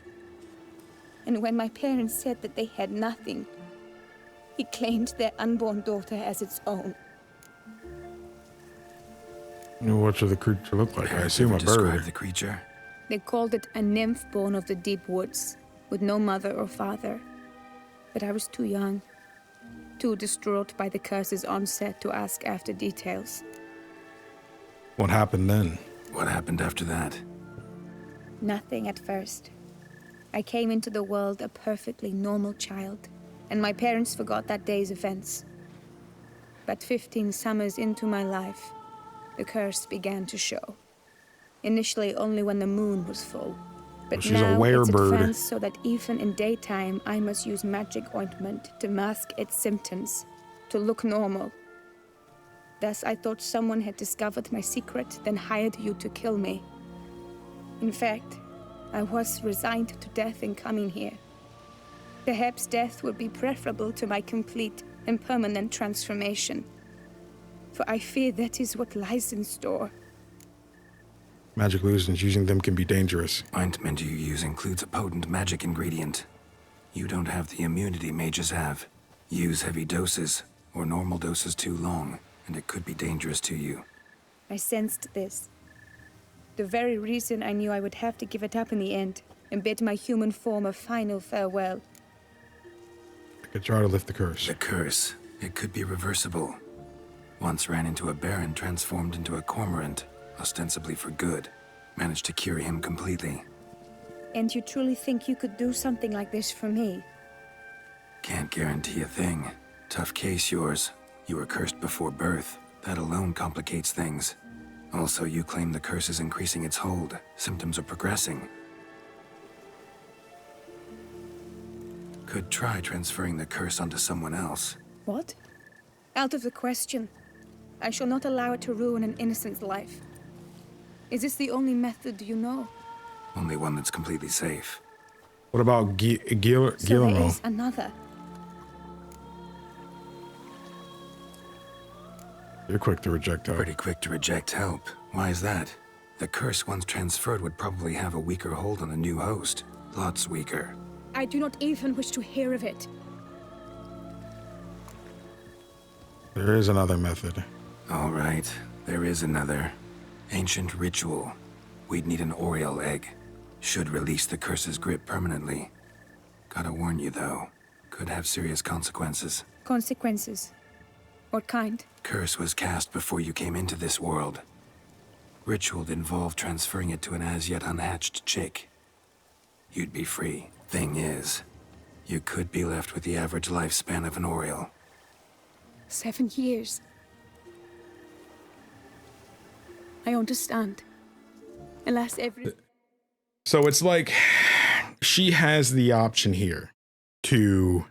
S11: and when my parents said that they had nothing, it claimed their unborn daughter as its own.
S1: What should the creature look like? I assume a bird.
S2: Describe the creature.
S11: They called it a nymph born of the deep woods, with no mother or father. But I was too young, too distraught by the curse's onset to ask after details.
S1: What happened then?
S2: What happened after that?
S11: Nothing at first. I came into the world a perfectly normal child, and my parents forgot that day's events. But 15 summers into my life, the curse began to show. Initially only when the moon was full. But
S1: she's a
S11: now it's
S1: werebird.
S11: advanced so that even in daytime I must use magic ointment to mask its symptoms, to look normal. Thus I thought someone had discovered my secret, then hired you to kill me. In fact, I was resigned to death in coming here. Perhaps death would be preferable to my complete and permanent transformation. For I fear that is what lies in store.
S1: Magic illusions, using them can be dangerous.
S2: Ointment you use includes a potent magic ingredient. You don't have the immunity mages have. Use heavy doses, or normal doses too long, and it could be dangerous to you.
S11: I sensed this. The very reason I knew I would have to give it up in the end, and bid my human form a final farewell.
S1: I could try to lift the curse.
S2: The curse, it could be reversible. Once ran into a baron transformed into a cormorant, ostensibly for good. Managed to cure him completely.
S11: And you truly think you could do something like this for me?
S2: Can't guarantee a thing. Tough case, yours. You were cursed before birth. That alone complicates things. Also, you claim the curse is increasing its hold. Symptoms are progressing. Could try transferring the curse onto someone else.
S11: What? Out of the question. I shall not allow it to ruin an innocent's life. Is this the only method you know?
S2: Only one that's completely safe.
S1: What about Guillermo?
S11: So there is another.
S1: You're quick to reject help.
S2: Pretty quick to reject help. Why is that? The curse once transferred would probably have a weaker hold on the new host. Lots weaker.
S11: I do not even wish to hear of it.
S1: There is another method.
S2: All right, there is another. Ancient ritual. We'd need an Oriole egg. Should release the curse's grip permanently. Gotta warn you though, could have serious consequences.
S11: Consequences? What kind?
S2: Curse was cast before you came into this world. Ritual involved transferring it to an as-yet unhatched chick. You'd be free. Thing is, you could be left with the average lifespan of an Oriole.
S11: 7 years. I understand. Alas,
S1: So it's like she has the option here to.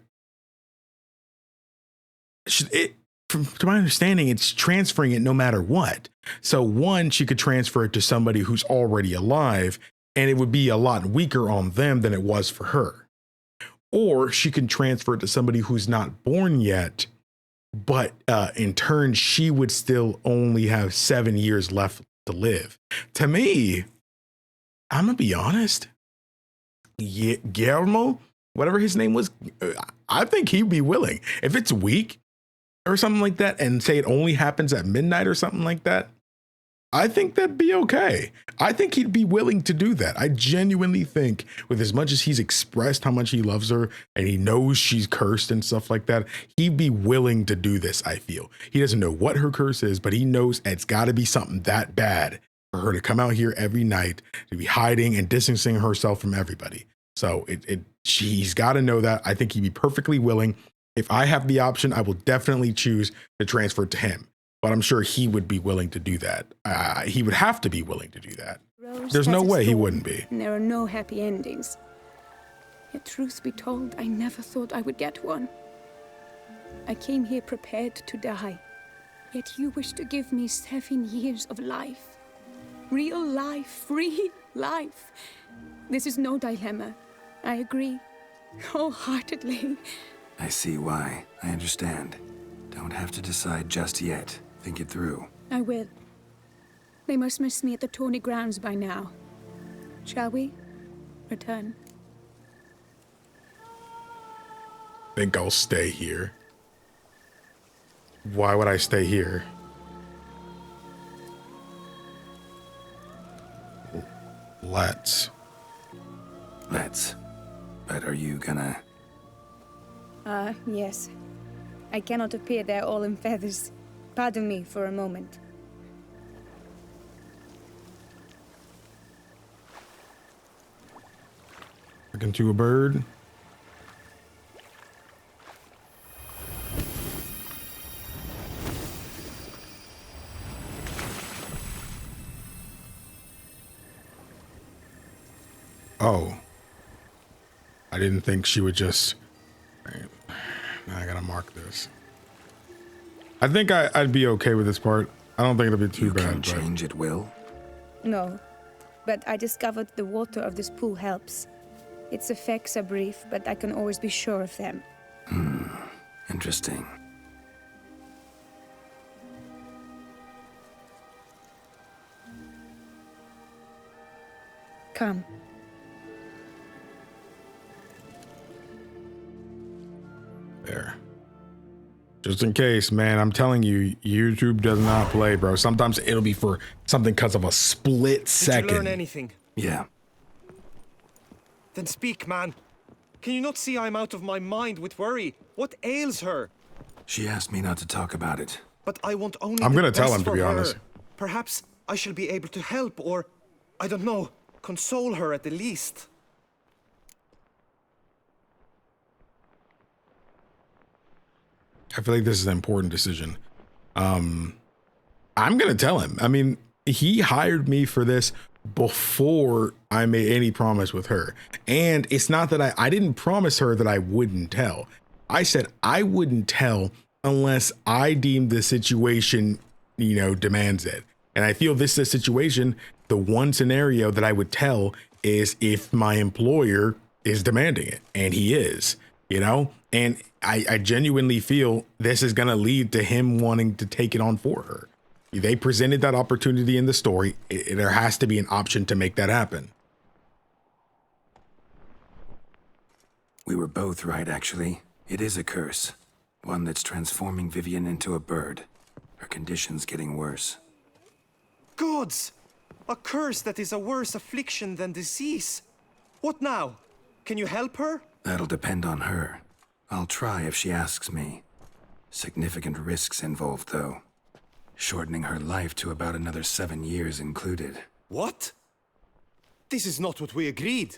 S1: To my understanding, it's transferring it no matter what. So one, she could transfer it to somebody who's already alive, and it would be a lot weaker on them than it was for her. Or she can transfer it to somebody who's not born yet, but in turn, she would still only have 7 years left to live. To me, I'm gonna be honest. Guillermo, whatever his name was, I think he'd be willing. If it's weak or something like that, and say it only happens at midnight or something like that, I think that'd be okay. I think he'd be willing to do that. I genuinely think, with as much as he's expressed how much he loves her and he knows she's cursed and stuff like that, he'd be willing to do this, I feel. He doesn't know what her curse is, but he knows it's got to be something that bad for her to come out here every night, to be hiding and distancing herself from everybody. So she's got to know that. I think he'd be perfectly willing. If I have the option, I will definitely choose to transfer it to him. But I'm sure he would be willing to do that. He would have to be willing to do that. There's no way he wouldn't be.
S11: And there are no happy endings. Yet truth be told, I never thought I would get one. I came here prepared to die. Yet you wish to give me 7 years of life. Real life, free life. This is no dilemma. I agree. Wholeheartedly.
S2: I see why. I understand. Don't have to decide just yet. Think it through.
S11: I will. They must miss me at the Tourney grounds by now. Shall we? Return.
S1: Think I'll stay here. Why would I stay here? Let's.
S2: But are you gonna...
S11: Yes. I cannot appear there all in feathers. Pardon me for a moment.
S1: Looking to a bird. Oh. I didn't think she would just... I gotta mark this. I think I'd be okay with this part. I don't think it'll be too bad.
S2: You can change at will?
S11: No, but I discovered the water of this pool helps. Its effects are brief, but I can always be sure of them.
S2: Interesting.
S11: Come.
S1: There. Just in case, man, I'm telling you, YouTube does not play, bro. Sometimes it'll be for something because of a split second.
S8: Did you learn anything?
S2: Yeah.
S8: Then speak, man. Can you not see I'm out of my mind with worry? What ails her?
S2: She asked me not to talk about it.
S8: But I want only
S1: I'm gonna
S8: the
S1: tell
S8: best
S1: him, to
S8: for
S1: be
S8: her.
S1: honest.
S8: Perhaps I shall be able to help, or, I don't know, console her at the least.
S1: I feel like this is an important decision. I'm gonna tell him. I mean, he hired me for this before I made any promise with her. And it's not that I didn't promise her that I wouldn't tell. I said I wouldn't tell unless I deemed the situation, demands it. And I feel this is a situation, the one scenario that I would tell is if my employer is demanding it, and he is, and I genuinely feel this is going to lead to him wanting to take it on for her. They presented that opportunity in the story. There has to be an option to make that happen.
S2: We were both right, actually. It is a curse. One that's transforming Vivienne into a bird. Her condition's getting worse.
S8: Gods! A curse that is a worse affliction than disease. What now? Can you help her?
S2: That'll depend on her. I'll try if she asks me. Significant risks involved, though. Shortening her life to about another 7 years included.
S8: What? This is not what we agreed.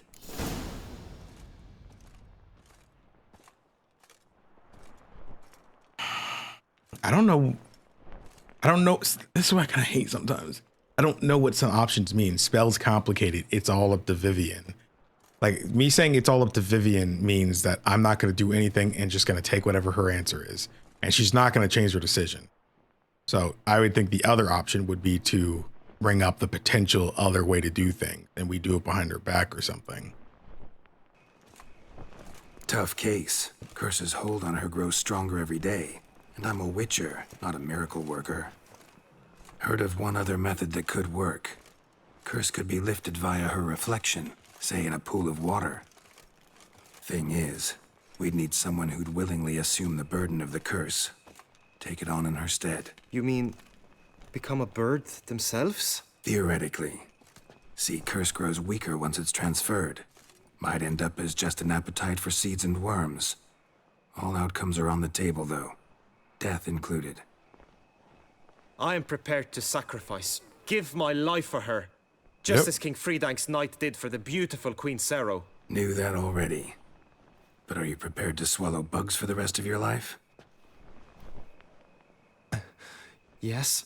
S1: I don't know. This is what I kind of hate sometimes. I don't know what some options mean. Spells complicated. It's all up to Vivienne. Like, me saying it's all up to Vivienne means that I'm not going to do anything and just going to take whatever her answer is. And she's not going to change her decision. So I would think the other option would be to bring up the potential other way to do things, and we do it behind her back or something.
S2: Tough case. Curse's hold on her grows stronger every day. And I'm a witcher, not a miracle worker. Heard of one other method that could work. Curse could be lifted via her reflection, say in a pool of water. Thing is, we'd need someone who'd willingly assume the burden of the curse. Take it on in her stead.
S8: You mean become a bird themselves?
S2: Theoretically. See, curse grows weaker once it's transferred. Might end up as just an appetite for seeds and worms. All outcomes are on the table, though. Death included.
S8: I am prepared to sacrifice, give my life for her. Just as King Fridank's knight did for the beautiful Queen Sero.
S2: Knew that already. But are you prepared to swallow bugs for the rest of your life?
S8: Yes.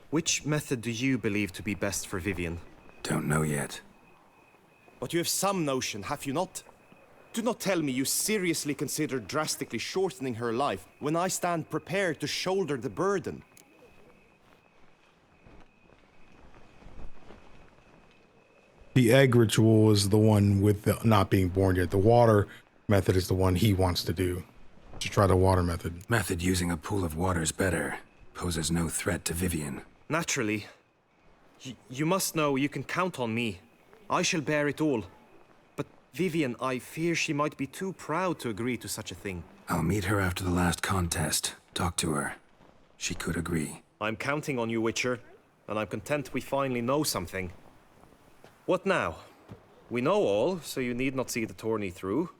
S8: Which method do you believe to be best for Vivienne?
S2: Don't know yet.
S8: But you have some notion, have you not? Do not tell me you seriously consider drastically shortening her life when I stand prepared to shoulder the burden.
S1: The egg ritual is the one with the not being born yet. The water method is the one he wants to do. To try the water method.
S2: Method using a pool of water's better. Poses no threat to Vivienne.
S8: Naturally. You must know you can count on me. I shall bear it all. But Vivienne, I fear she might be too proud to agree to such a thing.
S2: I'll meet her after the last contest. Talk to her. She could agree.
S8: I'm counting on you, Witcher. And I'm content we finally know something. What now? We know all, so you need not see the tourney through.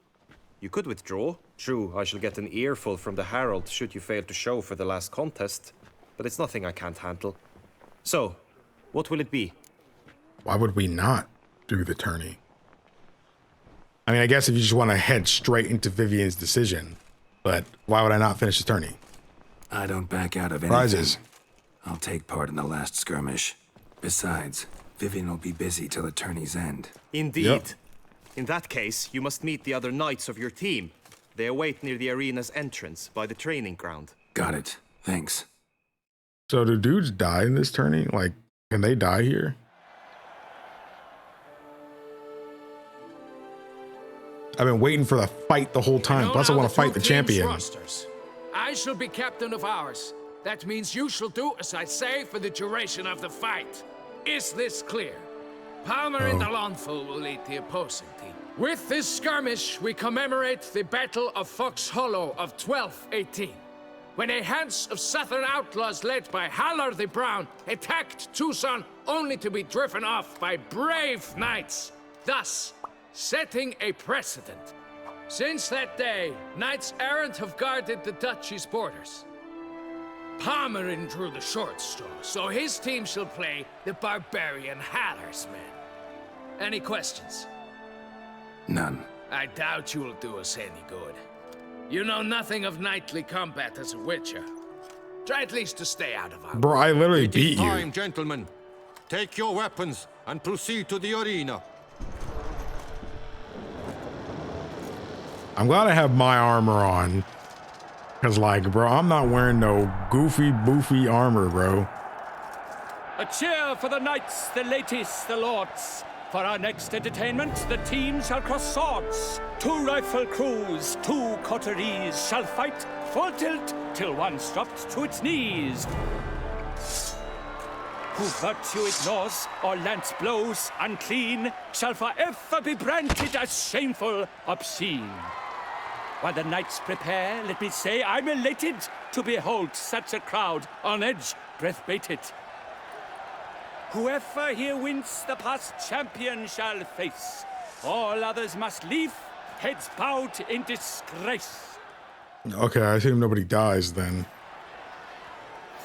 S8: You could withdraw. True, I shall get an earful from the Herald should you fail to show for the last contest. But it's nothing I can't handle. So, what will it be?
S1: Why would we not do the tourney? I mean, I guess if you just want to head straight into Vivienne's decision, but why would I not finish the tourney?
S2: I don't back out of anything.
S1: Prizes.
S2: I'll take part in the last skirmish. Besides, Vivienne will be busy till the tourney's end.
S8: Indeed.
S1: Yep.
S8: In that case, you must meet the other knights of your team. They await near the arena's entrance by the training ground.
S2: Got it. Thanks.
S1: So do dudes die in this tourney? Like, can they die here? I've been waiting for the fight the whole time. Plus, I want to fight the champion.
S14: Rosters. I shall be captain of ours. That means you shall do as I say for the duration of the fight. Is this clear? Palmer and Alonfo will lead the opposing team. With this skirmish, we commemorate the Battle of Fox Hollow of 1218, when a Hans of Southern outlaws led by Haller the Brown attacked Tucson only to be driven off by brave knights, thus setting a precedent. Since that day, knights errant have guarded the duchy's borders. Palmerin drew the short straw, so his team shall play the barbarian Haller's men. Any questions?
S2: None.
S14: I doubt you will do us any good. You know nothing of knightly combat as a witcher. Try at least to stay out of our...
S1: Bro, I literally beat you.
S6: Time, gentlemen. Take your weapons and proceed to the arena.
S1: I'm glad I have my armor on. Cause like, bro, I'm not wearing no goofy, boofy armor, bro.
S9: A cheer for the knights, the ladies, the lords. For our next entertainment, the teams shall cross swords. 2 rifle crews, 2 coteries shall fight full tilt till one's dropped to its knees. Who virtue ignores or lance blows unclean shall forever be branded as shameful, obscene. While the knights prepare, let me say I'm elated to behold such a crowd on edge, breath baited. Whoever here wins the past champion shall face. All others must leave, heads bowed in disgrace.
S1: Okay, I assume nobody dies then.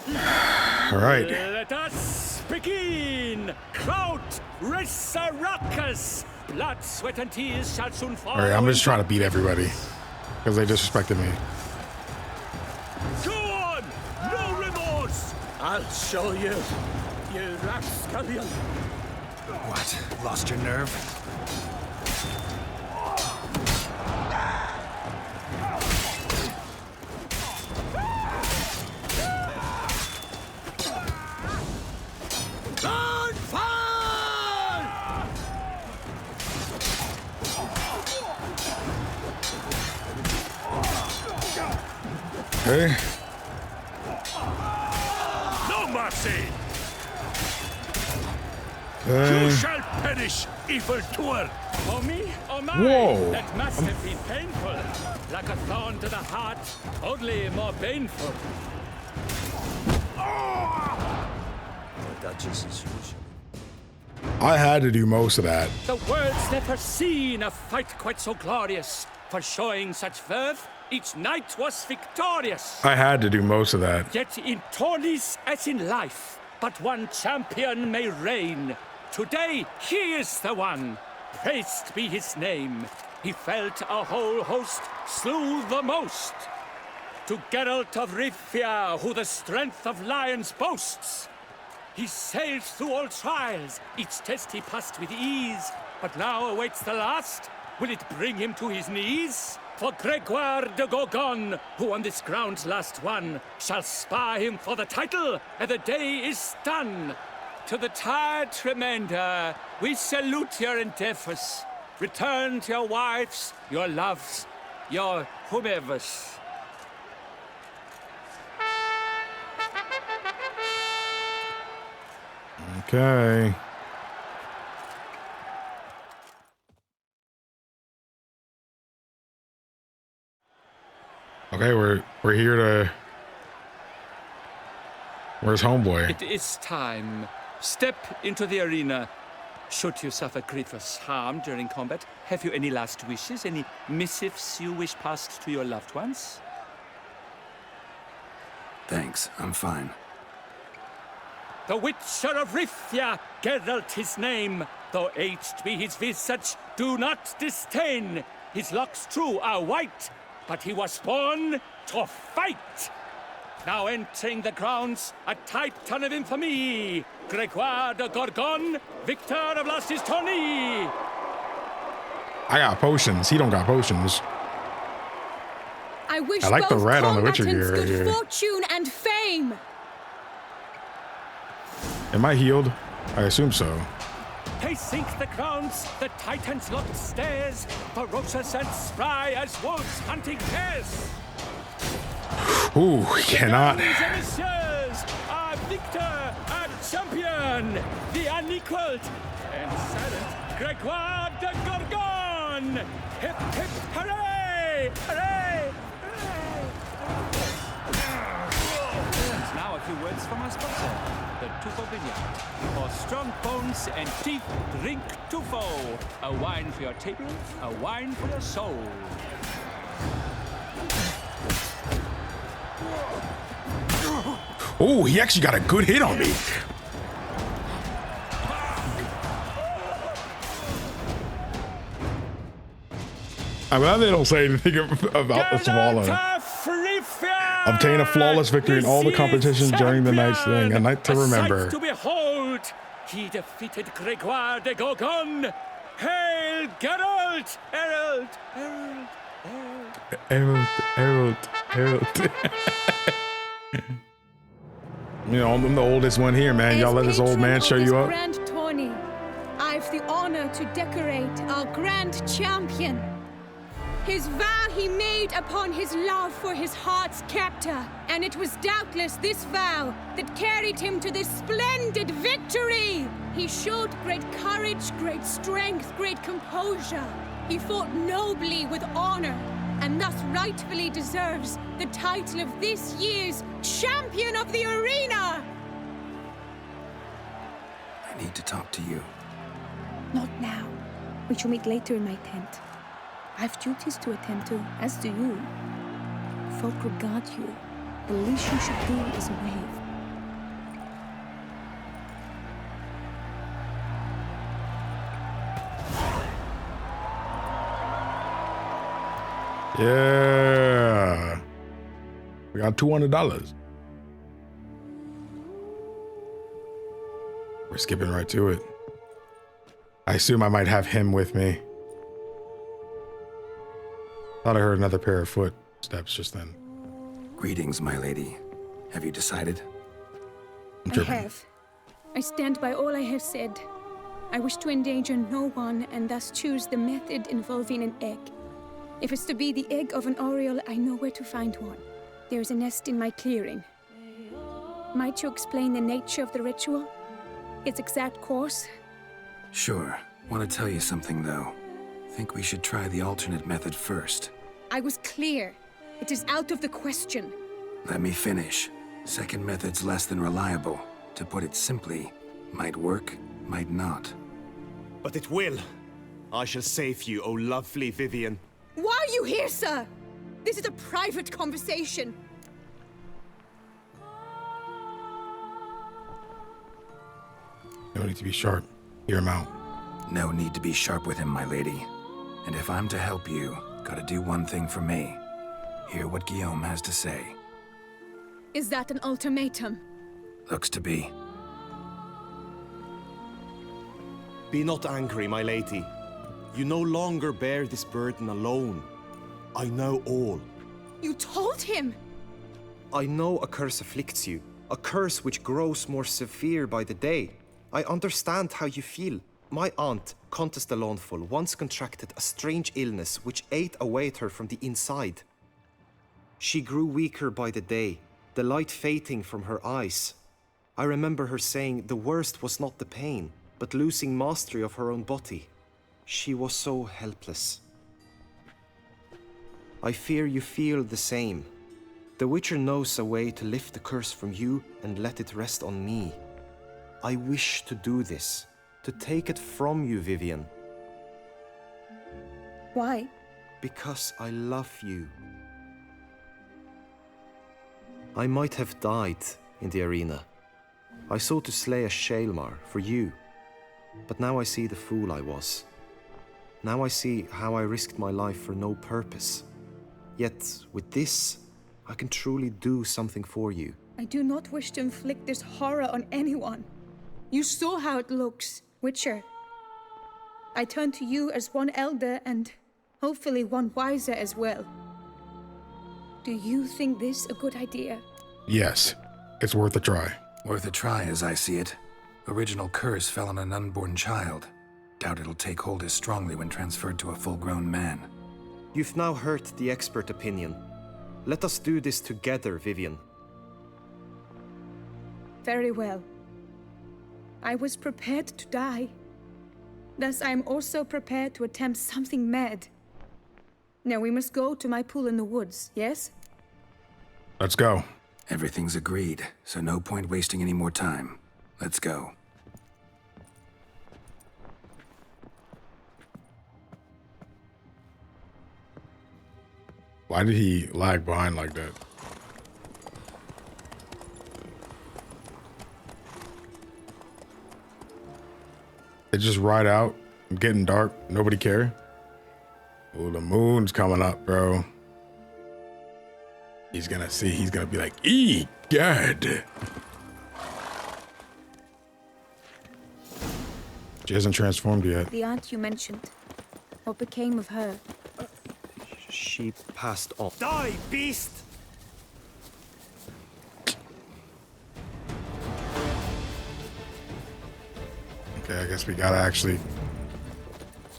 S1: All right.
S9: Let us begin. Crowd, race a ruckus. Blood, sweat, and tears shall soon fall.
S1: All right, I'm just trying to beat everybody because they disrespected me.
S9: Go on! No remorse!
S10: I'll show you, you rapscallion.
S2: What? Lost your nerve?
S9: On fire!
S1: Okay.
S9: No mercy!
S1: Okay.
S9: You shall perish, evildoer! Oh me? Oh my!
S1: Whoa.
S9: That must have been painful. Like a thorn to the heart, only more painful.
S10: Duchess as usual.
S1: I had to do most of that.
S9: The world's never seen a fight quite so glorious. For showing such verve, each knight was victorious.
S1: I had to do most of that.
S9: Yet in tourneys as in life, but one champion may reign. Today he is the one. Praised be his name. He felt a whole host, slew the most. To Geralt of Rivia, who the strength of lions boasts. He sailed through all trials, each test he passed with ease. But now awaits the last. Will it bring him to his knees? For Gregoire de Gorgon, who on this ground last won, shall spar him for the title, and the day is done. To the tired remainder, we salute your endeavors. Return to your wives, your loves, your whomevers.
S1: Okay. Okay, we're here to. Where's homeboy?
S9: It is time. Step into the arena. Should you suffer grievous harm during combat, have you any last wishes? Any missives you wish passed to your loved ones?
S2: Thanks, I'm fine.
S9: The Witcher of Rivia, Geralt his name. Though aged be his visage, do not disdain. His locks true are white, but he was born to fight. Now entering the grounds, a titan of infamy, Gregoire de Gorgon, victor of last his tourney.
S1: I got potions. He don't got potions.
S11: I wish
S1: I like the
S11: both
S1: red on the Witcher
S11: combatants
S1: gear right
S11: good
S1: here.
S11: fortune and fame.
S1: Am I healed? I assume so.
S9: They sink the grounds, the titans locked stairs, ferocious and spry as wolves hunting hares.
S1: Ooh, he cannot.
S9: Mesdames et messieurs, our victor, our champion, the unequaled and silent Gregoire de Gorgon. Hip, hip, hooray! Hooray! And now a few words from our sponsor, the Tufo Vineyard. For strong bones and teeth, drink Tufo. A wine for your table, a wine for your soul.
S1: Oh, he actually got a good hit on me. I'm glad they don't say anything about the swallow. Obtain a flawless victory in all the competitions during the night's thing. A night to remember.
S9: To behold, he defeated Gregoire de Gorgon. Hail, Geralt! Herald! Herald!
S1: Herald. You know, I'm the oldest one here, man. Y'all let this old man show you up.
S11: Grand tourney, I've the honor to decorate our grand champion. His vow he made upon his love for his heart's captor, and it was doubtless this vow that carried him to this splendid victory. He showed great courage, great strength, great composure. He fought nobly with honor. and thus rightfully deserves the title of this year's Champion of the Arena!
S2: I need to talk to you.
S11: Not now. We shall meet later in my tent. I've duties to attend to, as do you. Folk regard you. The least you should do is wave.
S1: Yeah. We got $200. We're skipping right to it. I assume I might have him with me. Thought I heard another pair of footsteps just then.
S2: Greetings, my lady. Have you decided?
S11: I have. I stand by all I have said. I wish to endanger no one and thus choose the method involving an egg. If it's to be the egg of an oriole, I know where to find one. There is a nest in my clearing. Might you explain the nature of the ritual? Its exact course?
S2: Sure. Want to tell you something, though. Think we should try the alternate method first.
S11: I was clear. It is out of the question.
S2: Let me finish. Second method's less than reliable. To put it simply, might work, might not.
S8: But it will. I shall save you, O lovely Vivienne.
S11: Why are you here, sir? This is a private conversation.
S1: No need to be sharp. Hear him out.
S2: No need to be sharp with him, my lady. And if I'm to help you, gotta do one thing for me. Hear what Guillaume has to say.
S11: Is that an ultimatum?
S2: Looks to be.
S8: Be not angry, my lady. You no longer bear this burden alone. I know all.
S11: You told him!
S8: I know a curse afflicts you. A curse which grows more severe by the day. I understand how you feel. My aunt, Countess de Lawnful, once contracted a strange illness which ate away at her from the inside. She grew weaker by the day, the light fading from her eyes. I remember her saying the worst was not the pain, but losing mastery of her own body. She was so helpless. I fear you feel the same. The Witcher knows a way to lift the curse from you and let it rest on me. I wish to do this, to take it from you, Vivienne.
S11: Why?
S8: Because I love you. I might have died in the arena. I sought to slay a Shaelmar for you. But now I see the fool I was. Now I see how I risked my life for no purpose. Yet, with this, I can truly do something for you.
S11: I do not wish to inflict this horror on anyone. You saw how it looks, Witcher. I turn to you as one elder and hopefully one wiser as well. Do you think this a good idea?
S1: Yes, it's worth a try.
S2: Worth a try, as I see it. Original curse fell on an unborn child. Doubt it'll take hold as strongly when transferred to a full-grown man.
S8: You've now heard the expert opinion. Let us do this together, Vivienne.
S11: Very well. I was prepared to die. Thus I am also prepared to attempt something mad. Now we must go to my pool in the woods, yes?
S1: Let's go.
S2: Everything's agreed, so no point wasting any more time. Let's go.
S1: Why did he lag behind like that? It just ride out, getting dark, nobody care. Oh, the moon's coming up, bro. He's gonna see, he's gonna be like, "Ee, God." She hasn't transformed yet.
S11: The aunt you mentioned. What became of her?
S8: She passed on.
S9: Die, beast!
S1: Okay, I guess we gotta actually...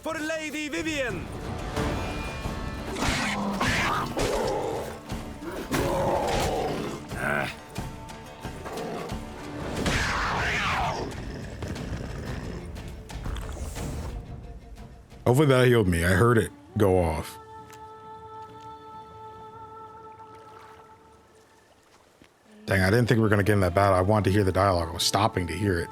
S9: For Lady Vivienne!
S1: Hopefully that healed me. I heard it go off. Dang, I didn't think we were going to get in that battle. I wanted to hear the dialogue. I was stopping to hear it.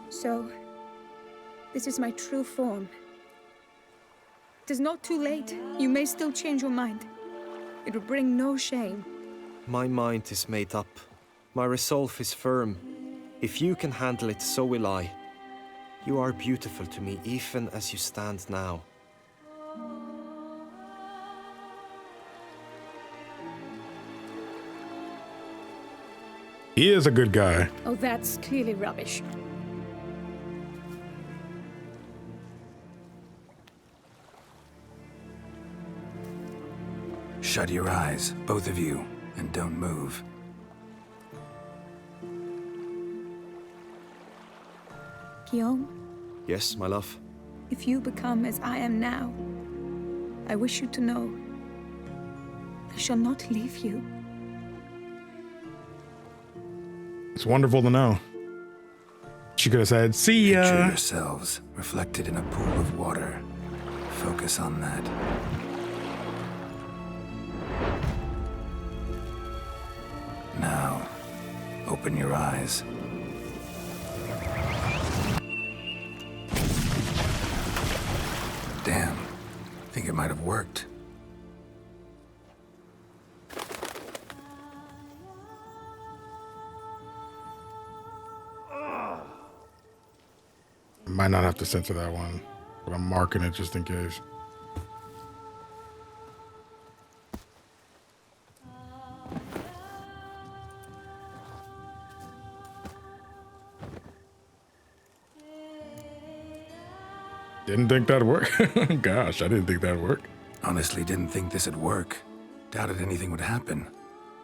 S11: So, this is my true form. It is not too late. You may still change your mind. It will bring no shame.
S8: My mind is made up. My resolve is firm. If you can handle it, so will I. You are beautiful to me, even as you stand now.
S1: He is a good guy.
S11: Oh, that's clearly rubbish.
S2: Shut your eyes, both of you, and don't move.
S11: Guillaume,
S8: Yes, my love?
S11: if you become as I am now, I wish you to know I shall not leave you.
S1: It's wonderful to know. She could have said, see ya.
S2: Picture yourselves reflected in a pool of water. Focus on that. Now, open your eyes. Damn, think it might have worked.
S1: Might not have to censor that one, but I'm marking it just in case. Didn't think that'd work. Gosh, I didn't think that'd work.
S2: Honestly, didn't think this'd work. Doubted anything would happen.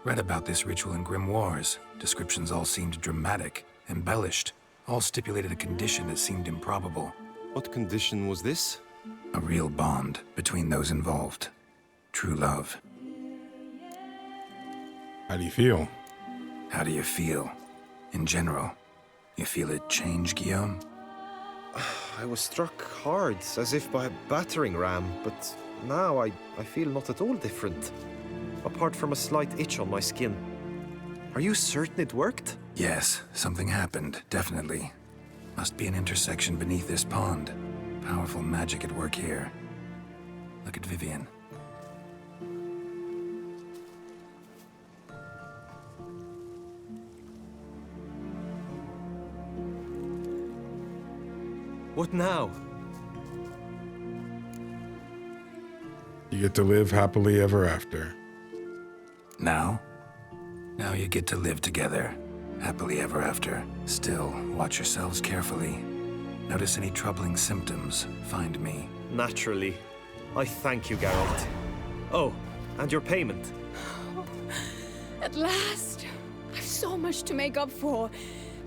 S2: Read about this ritual in grimoires. Descriptions all seemed dramatic, embellished. All stipulated a condition that seemed improbable.
S8: What condition was this?
S2: A real bond between those involved. True love.
S1: How do you feel?
S2: How do you feel? In general. You feel it change, Guillaume?
S8: I was struck hard, as if by a battering ram, but now I feel not at all different. Apart from a slight itch on my skin. Are you certain it worked?
S2: Yes, something happened, definitely. Must be an intersection beneath this pond. Powerful magic at work here. Look at Vivienne.
S8: What now?
S1: You get to live happily ever after.
S2: Now? Now you get to live together. Happily ever after. Still, watch yourselves carefully. Notice any troubling symptoms, find me.
S8: Naturally. I thank you, Geralt. Oh, and your payment.
S11: At last! I've so much to make up for.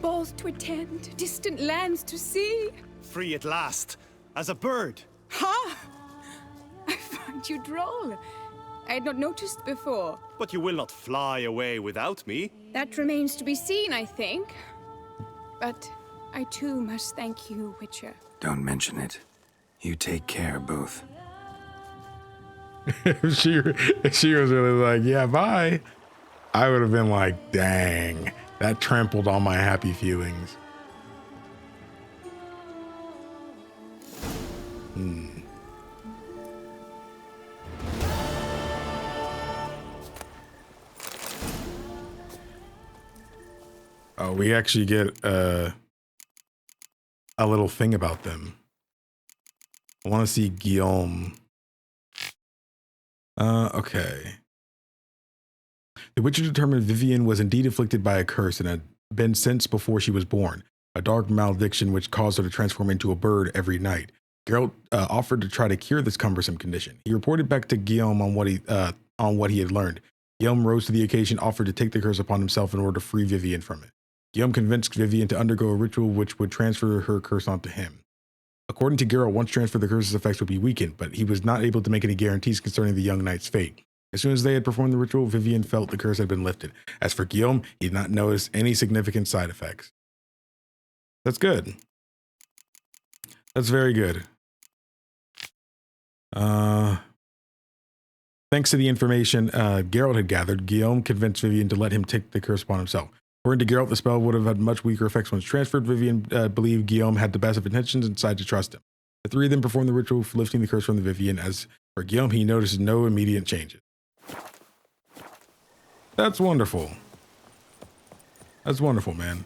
S11: Balls to attend, distant lands to see.
S8: Free at last, as a bird.
S11: Ha! I find you droll. I had not noticed before.
S8: But you will not fly away without me.
S11: That remains to be seen, I think. But I too must thank you, Witcher.
S2: Don't mention it. You take care, both.
S1: If she was really like, yeah, bye, I would have been like, dang, that trampled on my happy feelings. Oh, we actually get a little thing about them. I want to see Guillaume. Okay. The Witcher determined Vivienne was indeed afflicted by a curse and had been since before she was born. A dark malediction which caused her to transform into a bird every night. Geralt offered to try to cure this cumbersome condition. He reported back to Guillaume on what he had learned. Guillaume rose to the occasion, offered to take the curse upon himself in order to free Vivienne from it. Guillaume convinced Vivienne to undergo a ritual which would transfer her curse onto him. According to Geralt, once transferred, the curse's effects would be weakened, but he was not able to make any guarantees concerning the young knight's fate. As soon as they had performed the ritual, Vivienne felt the curse had been lifted. As for Guillaume, he did not notice any significant side effects. That's good. That's very good. Thanks to the information Geralt had gathered, Guillaume convinced Vivienne to let him take the curse upon himself. According to Geralt, the spell would have had much weaker effects once transferred. Vivienne believed Guillaume had the best of intentions and decided to trust him. The three of them performed the ritual for lifting the curse from the Vivienne. As for Guillaume, he noticed no immediate changes. That's wonderful. That's wonderful, man.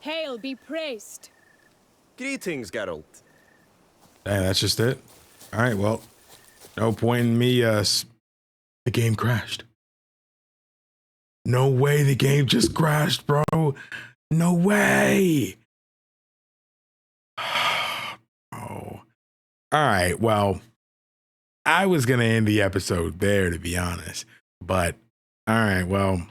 S11: Hail be praised.
S8: Greetings, Geralt.
S1: Dang, that's just it? All right, well, no point in me, the game crashed. No way the game just crashed, bro. No way. Oh. All right, well, I was going to end the episode there, to be honest. But, all right, well,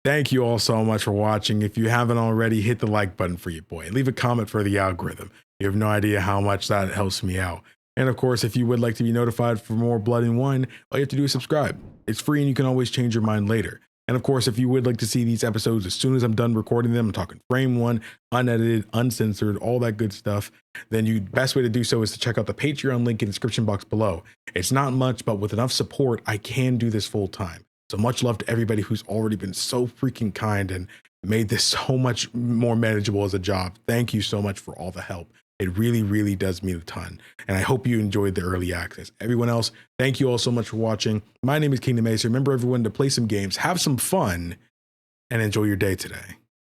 S1: thank you all so much for watching. If you haven't already, hit the like button for your boy. Leave a comment for the algorithm. You have no idea how much that helps me out. And of course, if you would like to be notified for more Blood and Wine, all you have to do is subscribe. It's free and you can always change your mind later. And of course, if you would like to see these episodes as soon as I'm done recording them, I'm talking frame one, unedited, uncensored, all that good stuff, then the best way to do so is to check out the Patreon link in the description box below. It's not much, but with enough support, I can do this full time. So much love to everybody who's already been so freaking kind and made this so much more manageable as a job. Thank you so much for all the help. It really, really does mean a ton. And I hope you enjoyed the early access. Everyone else, thank you all so much for watching. My name is KingdomAce. Remember, everyone, to play some games, have some fun, and enjoy your day today.